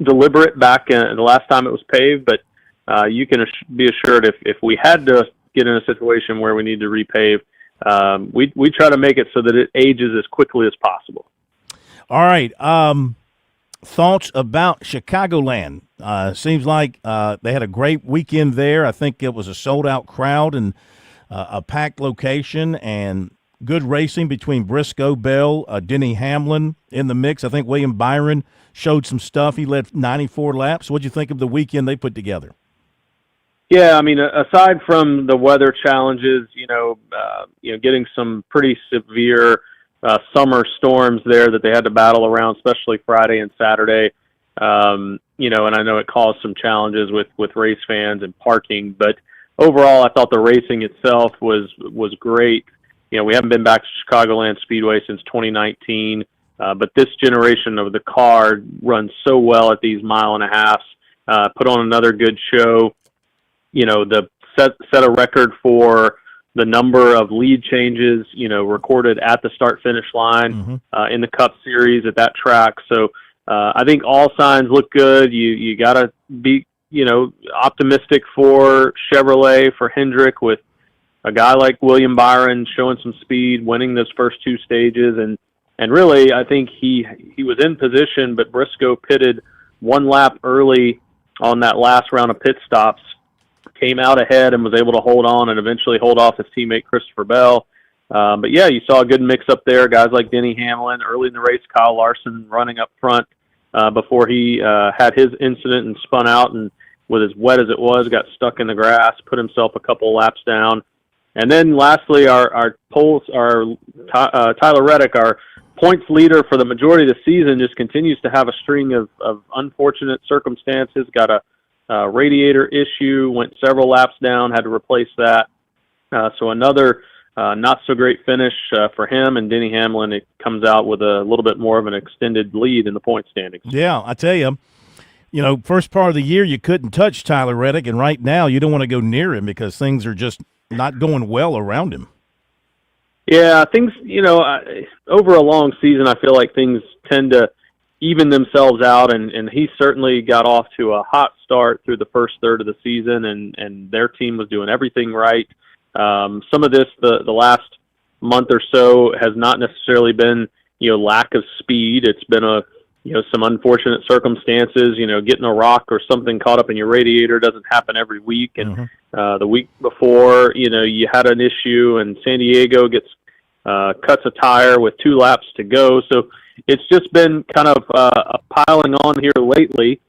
deliberate back in the last time it was paved, but you can be assured if we had to get in a situation where we need to repave, we try to make it so that it ages as quickly as possible. All right. Thoughts about Chicagoland? Seems like they had a great weekend there. I think it was a sold-out crowd and a packed location and good racing between Briscoe, Bell, Denny Hamlin in the mix. I think William Byron showed some stuff. He led 94 laps. What did you think of the weekend they put together? Yeah, I mean, aside from the weather challenges, getting some pretty severe summer storms there that they had to battle around, especially Friday and Saturday. And I know it caused some challenges with race fans and parking, but overall, I thought the racing itself was great. We haven't been back to Chicagoland Speedway since 2019, but this generation of the car runs so well at these 1.5 miles. Put on another good show. The set a record for the number of lead changes, recorded at the start-finish line in the Cup Series at that track. So I think all signs look good. You got to be, optimistic for Chevrolet, for Hendrick, with a guy like William Byron showing some speed, winning those first 2 stages. And really, I think he was in position, but Briscoe pitted 1 lap early on that last round of pit stops, came out ahead and was able to hold on and eventually hold off his teammate Christopher Bell. But yeah, you saw a good mix up there. Guys like Denny Hamlin, early in the race, Kyle Larson running up front before he had his incident and spun out and, with as wet as it was, got stuck in the grass, put himself a couple laps down. And then lastly, our Tyler Reddick, our points leader for the majority of the season, just continues to have a string of unfortunate circumstances. Got a radiator issue, went several laps down, had to replace that. So another not so great finish for him, and Denny Hamlin, it comes out with a little bit more of an extended lead in the point standings. Yeah, I tell you, first part of the year you couldn't touch Tyler Reddick, and right now you don't want to go near him because things are just not going well around him. Yeah, things, over a long season, I feel like things tend to even themselves out, and he certainly got off to a hot start through the first third of the season, and their team was doing everything right. Some of this, the last month or so, has not necessarily been, lack of speed. It's been some unfortunate circumstances, getting a rock or something caught up in your radiator doesn't happen every week. And the week before, you had an issue, and San Diego cuts a tire with 2 laps to go. So it's just been kind of piling on here lately.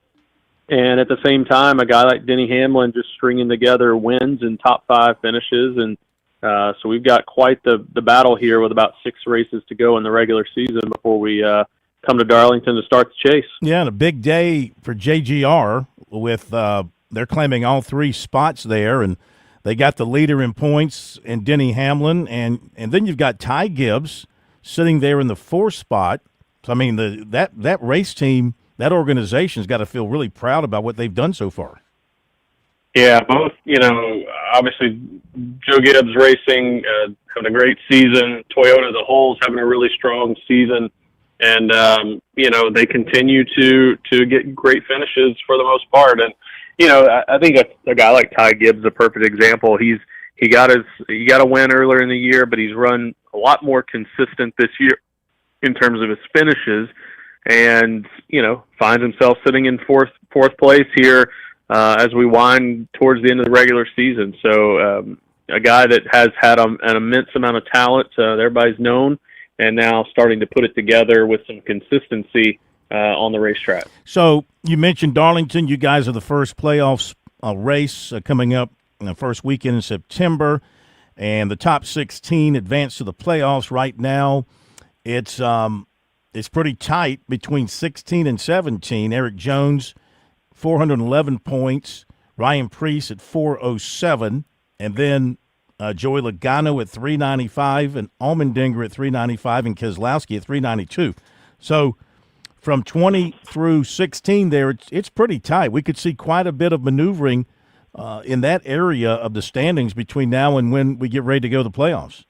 And at the same time, a guy like Denny Hamlin just stringing together wins and top 5 finishes. And so we've got quite the battle here with about 6 races to go in the regular season before we come to Darlington to start the chase. Yeah, and a big day for JGR with they're claiming all 3 spots there, and they got the leader in points in Denny Hamlin, and then you've got Ty Gibbs sitting there in the 4th spot. So, I mean, that race team, that organization's got to feel really proud about what they've done so far. Yeah, both, obviously Joe Gibbs Racing having a great season. Toyota as a whole is having a really strong season. And, they continue to get great finishes for the most part. And, I think a guy like Ty Gibbs is a perfect example. He got a win earlier in the year, but he's run a lot more consistent this year in terms of his finishes, and finds himself sitting in fourth place here as we wind towards the end of the regular season. So a guy that has had an immense amount of talent, everybody's known, and now starting to put it together with some consistency on the racetrack. So you mentioned Darlington. You guys are the first playoffs race coming up in the first weekend in September, and the top 16 advance to the playoffs right now. It's pretty tight between 16 and 17. Eric Jones, 411 points. Ryan Preece at 407. And then Joey Logano at 395, and Allmendinger at 395, and Keselowski at 392. So from 20 through 16 there, it's pretty tight. We could see quite a bit of maneuvering in that area of the standings between now and when we get ready to go to the playoffs.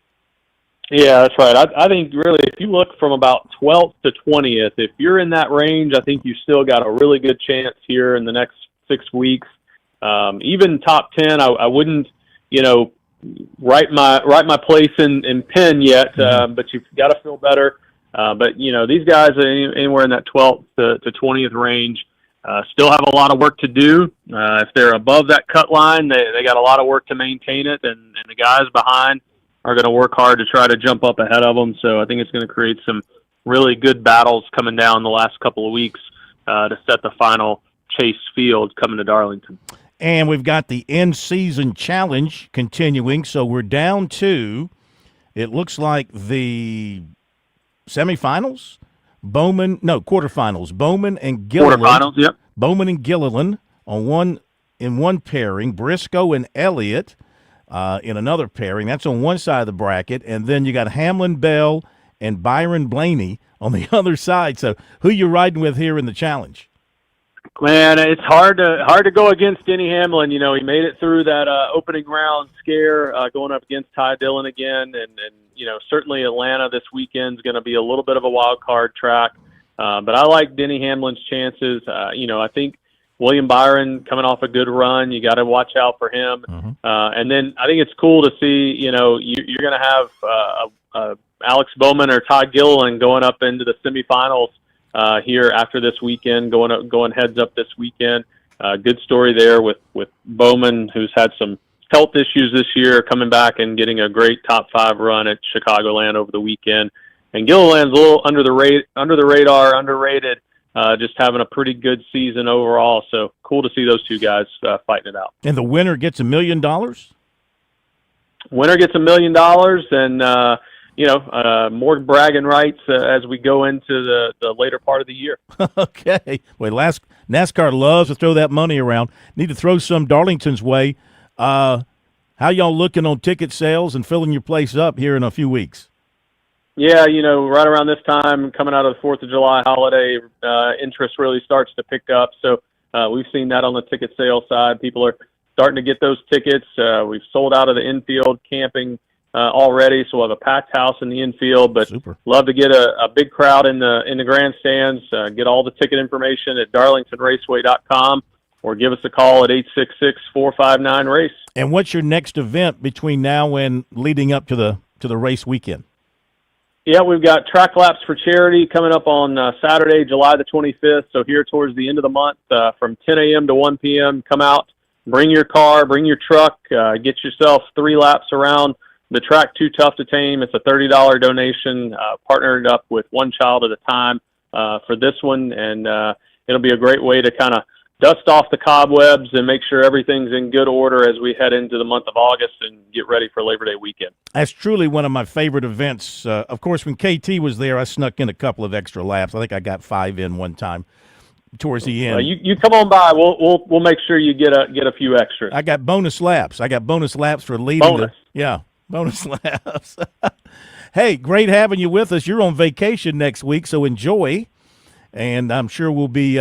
Yeah, that's right. I think really if you look from about 12th to 20th, if you're in that range, I think you still got a really good chance here in the next 6 weeks. Even top 10, I wouldn't, write my place in pen yet, but you've got to feel better. But these guys are anywhere in that 12th to 20th range. Still have a lot of work to do. If they're above that cut line, they got a lot of work to maintain it, and the guys behind are going to work hard to try to jump up ahead of them. So I think it's going to create some really good battles coming down the last couple of weeks to set the final chase field coming to Darlington. And we've got the in-season challenge continuing, so we're down to, it looks like the semifinals, quarterfinals. Bowman and Gilliland. Quarterfinals, yep. Bowman and Gilliland in one pairing. Briscoe and Elliott in another pairing. That's on one side of the bracket. And then you got Hamlin Bell and Byron Blaney on the other side. So who you riding with here in the challenge? Man, it's hard to go against Denny Hamlin. He made it through that opening round scare going up against Ty Dillon again, and certainly Atlanta this weekend is going to be a little bit of a wild card track. But I like Denny Hamlin's chances. I think William Byron coming off a good run, you got to watch out for him. And then I think it's cool to see you're going to have Alex Bowman or Todd Gilliland going up into the semifinals. Here after this weekend, going heads up this weekend. Good story there with Bowman, who's had some health issues this year, coming back and getting a great top 5 run at Chicagoland over the weekend. And Gilliland's a little under the radar, underrated, just having a pretty good season overall. So cool to see those two guys fighting it out. And the winner gets $1 million? Winner gets $1 million, and more bragging rights as we go into the later part of the year. Okay. Well, NASCAR loves to throw that money around. Need to throw some Darlington's way. How y'all looking on ticket sales and filling your place up here in a few weeks? Yeah, right around this time, coming out of the 4th of July holiday, interest really starts to pick up. So we've seen that on the ticket sales side. People are starting to get those tickets. We've sold out of the infield camping already, so we'll have a packed house in the infield, but love to get a big crowd in the grandstands. Get all the ticket information at darlingtonraceway.com or give us a call at 866-459-RACE. And what's your next event between now and leading up to the race weekend? Yeah, we've got Track Laps for Charity coming up on Saturday, July the 25th, so here towards the end of the month from 10 a.m. to 1 p.m. Come out, bring your car, bring your truck, get yourself 3 laps around the track Too Tough to Tame. It's a $30 donation, partnered up with One Child at a Time for this one, and it'll be a great way to kind of dust off the cobwebs and make sure everything's in good order as we head into the month of August and get ready for Labor Day weekend. That's truly one of my favorite events. Of course, when KT was there, I snuck in a couple of extra laps. I think I got 5 in one time towards the end. You come on by. We'll make sure you get a few extras. I got bonus laps. For leading. Bonus laps. Hey, great having you with us. You're on vacation next week, so enjoy. And I'm sure we'll be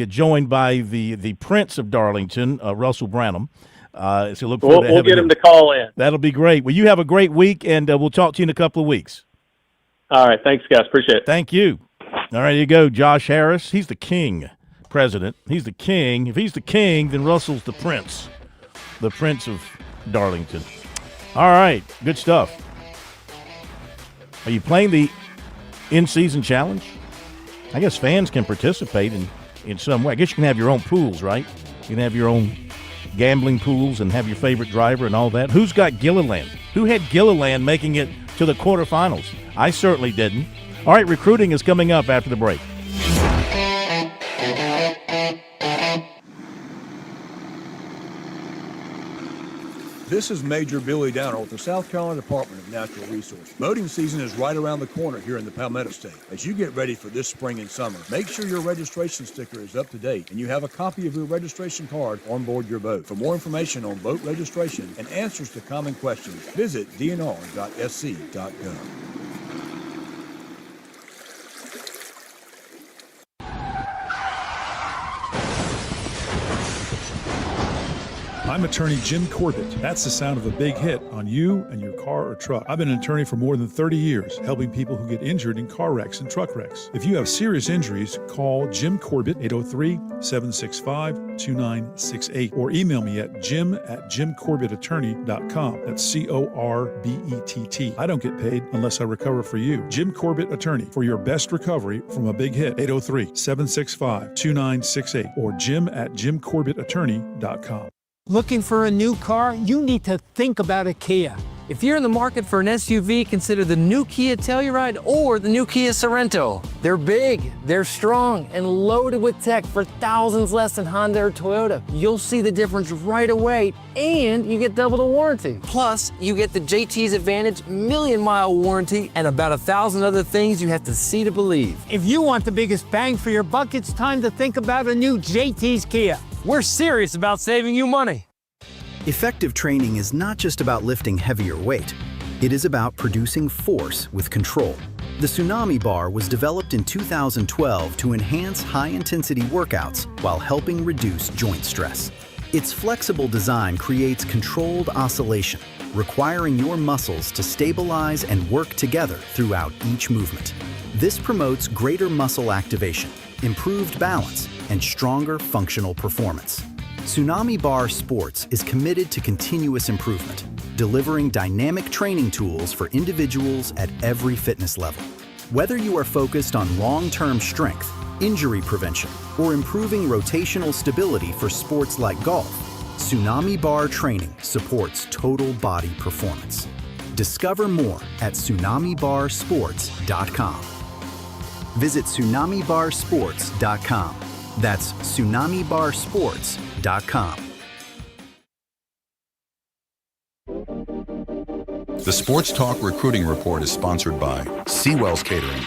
joined by the Prince of Darlington, Russell Branham. So look forward to we'll get him to call in. That'll be great. Well, you have a great week, and we'll talk to you in a couple of weeks. All right. Thanks, guys. Appreciate it. Thank you. All right, here you go. Josh Harris. He's the king, president. He's the king. If he's the king, then Russell's the prince of Darlington. All right, good stuff. Are you playing the in-season challenge? I guess fans can participate in some way. I guess you can have your own pools, right? You can have your own gambling pools and have your favorite driver and all that. Who's got Gilliland? Who had Gilliland making it to the quarterfinals? I certainly didn't. All right, recruiting is coming up after the break. This is Major Billy Downer with the South Carolina Department of Natural Resources. Boating season is right around the corner here in the Palmetto State. As you get ready for this spring and summer, make sure your registration sticker is up to date and you have a copy of your registration card on board your boat. For more information on boat registration and answers to common questions, visit dnr.sc.gov. I'm attorney Jim Corbett. That's the sound of a big hit on you and your car or truck. I've been an attorney for more than 30 years, helping people who get injured in car wrecks and truck wrecks. If you have serious injuries, call Jim Corbett, 803-765-2968, or email me at jim@jimcorbettattorney.com. That's CORBETT. I don't get paid unless I recover for you. Jim Corbett Attorney, for your best recovery from a big hit, 803-765-2968, or jim@jimcorbettattorney.com. Looking for a new car? You need to think about a Kia. If you're in the market for an SUV, consider the new Kia Telluride or the new Kia Sorento. They're big, they're strong, and loaded with tech for thousands less than Honda or Toyota. You'll see the difference right away, and you get double the warranty. Plus, you get the JT's Advantage million-mile warranty and about 1,000 other things you have to see to believe. If you want the biggest bang for your buck, it's time to think about a new JT's Kia. We're serious about saving you money. Effective training is not just about lifting heavier weight. It is about producing force with control. The Tsunami Bar was developed in 2012 to enhance high-intensity workouts while helping reduce joint stress. Its flexible design creates controlled oscillation, requiring your muscles to stabilize and work together throughout each movement. This promotes greater muscle activation, improved balance, and stronger functional performance. Tsunami Bar Sports is committed to continuous improvement, delivering dynamic training tools for individuals at every fitness level. Whether you are focused on long-term strength, injury prevention, or improving rotational stability for sports like golf, Tsunami Bar training supports total body performance. Discover more at tsunamibarsports.com. Visit tsunamibarsports.com. That's tsunamibarsports.com. The Sports Talk Recruiting Report is sponsored by Seawell's Catering.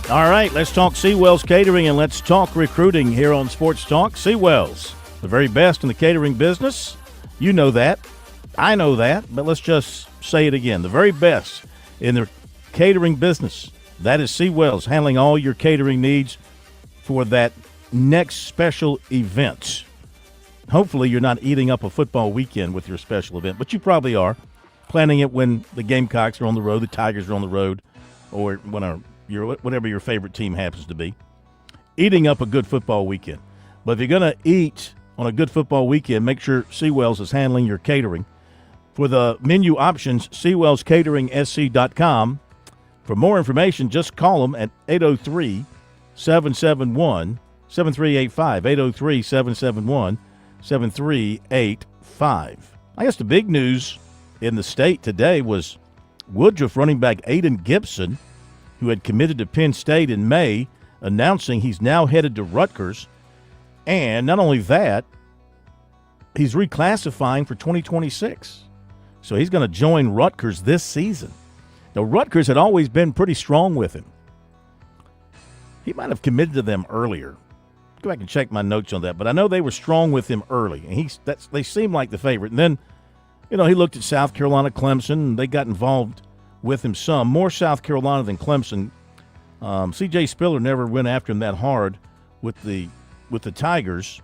All right, let's talk Seawell's Catering and let's talk recruiting here on Sports Talk. Seawell's, the very best in the catering business. You know that. I know that, but let's just say it again. The very best in the catering business. That is Seawell's, handling all your catering needs for that next special event. Hopefully you're not eating up a football weekend with your special event, but you probably are. Planning it when the Gamecocks are on the road, the Tigers are on the road, or whatever your favorite team happens to be. Eating up a good football weekend. But if you're going to eat on a good football weekend, make sure Seawell's is handling your catering. For the menu options, SeawellsCateringSC.com. For more information, just call them at 803-771-7385, 803-771-7385. I guess the big news in the state today was Woodruff running back Aiden Gibson, who had committed to Penn State in May, announcing he's now headed to Rutgers. And not only that, he's reclassifying for 2026. So he's going to join Rutgers this season. Now, Rutgers had always been pretty strong with him. He might have committed to them earlier. Go back and check my notes on that. But I know they were strong with him early. And they seemed like the favorite. And then, he looked at South Carolina, Clemson, and they got involved with him some. More South Carolina than Clemson. C.J. Spiller never went after him that hard with the Tigers.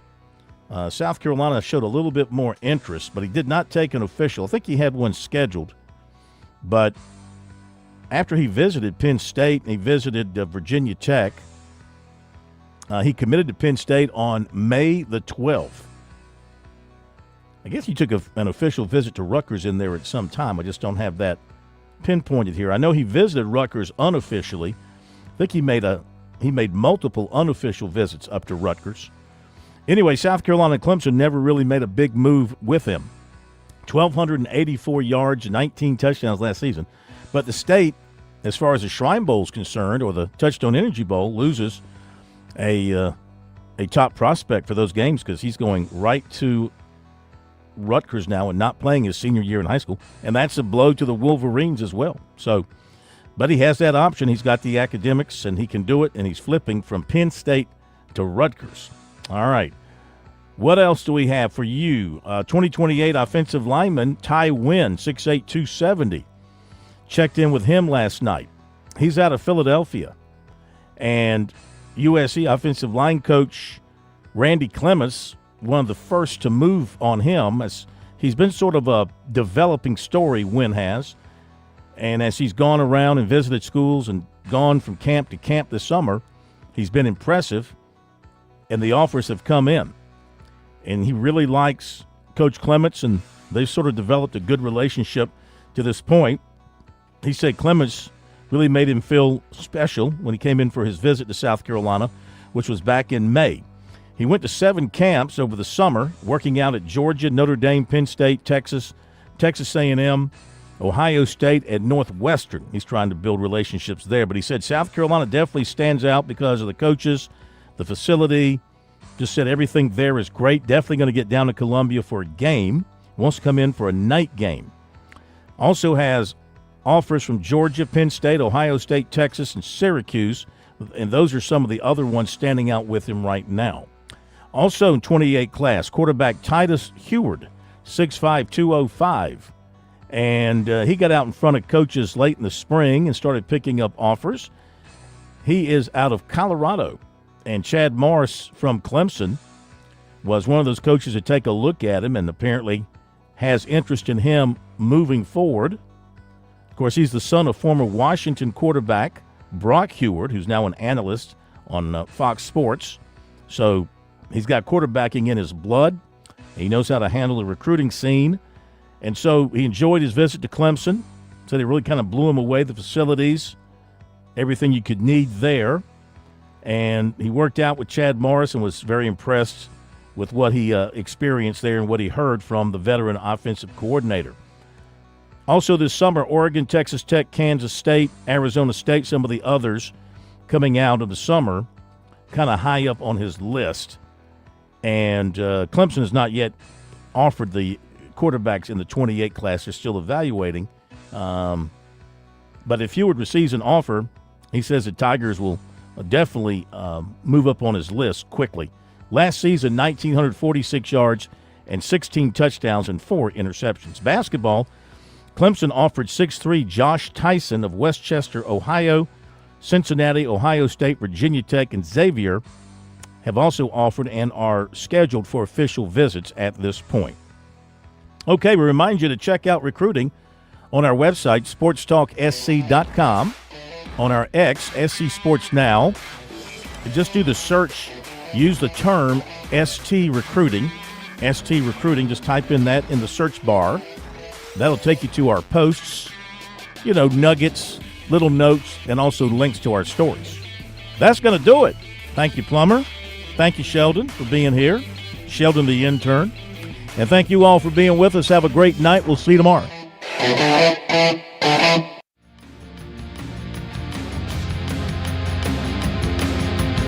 South Carolina showed a little bit more interest, but he did not take an official. I think he had one scheduled. But after he visited Penn State and he visited Virginia Tech, he committed to Penn State on May the 12th. I guess he took an official visit to Rutgers in there at some time. I just don't have that pinpointed here. I know he visited Rutgers unofficially. I think he made multiple unofficial visits up to Rutgers. Anyway, South Carolina and Clemson never really made a big move with him. 1,284 yards, 19 touchdowns last season. But the state, as far as the Shrine Bowl is concerned, or the Touchstone Energy Bowl, loses a top prospect for those games because he's going right to Rutgers now and not playing his senior year in high school. And that's a blow to the Wolverines as well. So, but he has that option. He's got the academics, and he can do it, and he's flipping from Penn State to Rutgers. All right. What else do we have for you? 2028 offensive lineman Ty Wynn, 6'8", 270. Checked in with him last night. He's out of Philadelphia. And USC offensive line coach Randy Clements, one of the first to move on him, as he's been sort of a developing story, Wynn has. And as he's gone around and visited schools and gone from camp to camp this summer, he's been impressive, and the offers have come in. And he really likes Coach Clements, and they've sort of developed a good relationship to this point. He said Clements really made him feel special when he came in for his visit to South Carolina, which was back in May. He went to 7 camps over the summer, working out at Georgia, Notre Dame, Penn State, Texas, Texas A&M, Ohio State, and Northwestern. He's trying to build relationships there. But he said South Carolina definitely stands out because of the coaches, the facility. Just said everything there is great. Definitely going to get down to Columbia for a game. Wants to come in for a night game. Also has offers from Georgia, Penn State, Ohio State, Texas, and Syracuse. And those are some of the other ones standing out with him right now. Also in 28 class, quarterback Titus Heward, 6'5", 205. And he got out in front of coaches late in the spring and started picking up offers. He is out of Colorado. And Chad Morris from Clemson was one of those coaches to take a look at him and apparently has interest in him moving forward. Of course, he's the son of former Washington quarterback Brock Heward, who's now an analyst on Fox Sports. So he's got quarterbacking in his blood. He knows how to handle the recruiting scene. And so he enjoyed his visit to Clemson. Said it really kind of blew him away, the facilities, everything you could need there. And he worked out with Chad Morris and was very impressed with what he experienced there and what he heard from the veteran offensive coordinator. Also this summer, Oregon, Texas Tech, Kansas State, Arizona State, some of the others coming out of the summer, kind of high up on his list. And Clemson has not yet offered the quarterbacks in the 28 class. They're still evaluating. But if Heward receives an offer, he says the Tigers will definitely move up on his list quickly. Last season, 1,946 yards and 16 touchdowns and 4 interceptions. Basketball, Clemson offered 6'3" Josh Tyson of Westchester, Ohio. Cincinnati, Ohio State, Virginia Tech, and Xavier have also offered and are scheduled for official visits at this point. Okay, we remind you to check out recruiting on our website, SportsTalkSC.com, on our X, SC Sports Now. Just do the search, use the term ST Recruiting. ST Recruiting, just type in that in the search bar. That'll take you to our posts, nuggets, little notes, and also links to our stories. That's going to do it. Thank you, Plummer. Thank you, Sheldon, for being here. Sheldon, the intern. And thank you all for being with us. Have a great night. We'll see you tomorrow.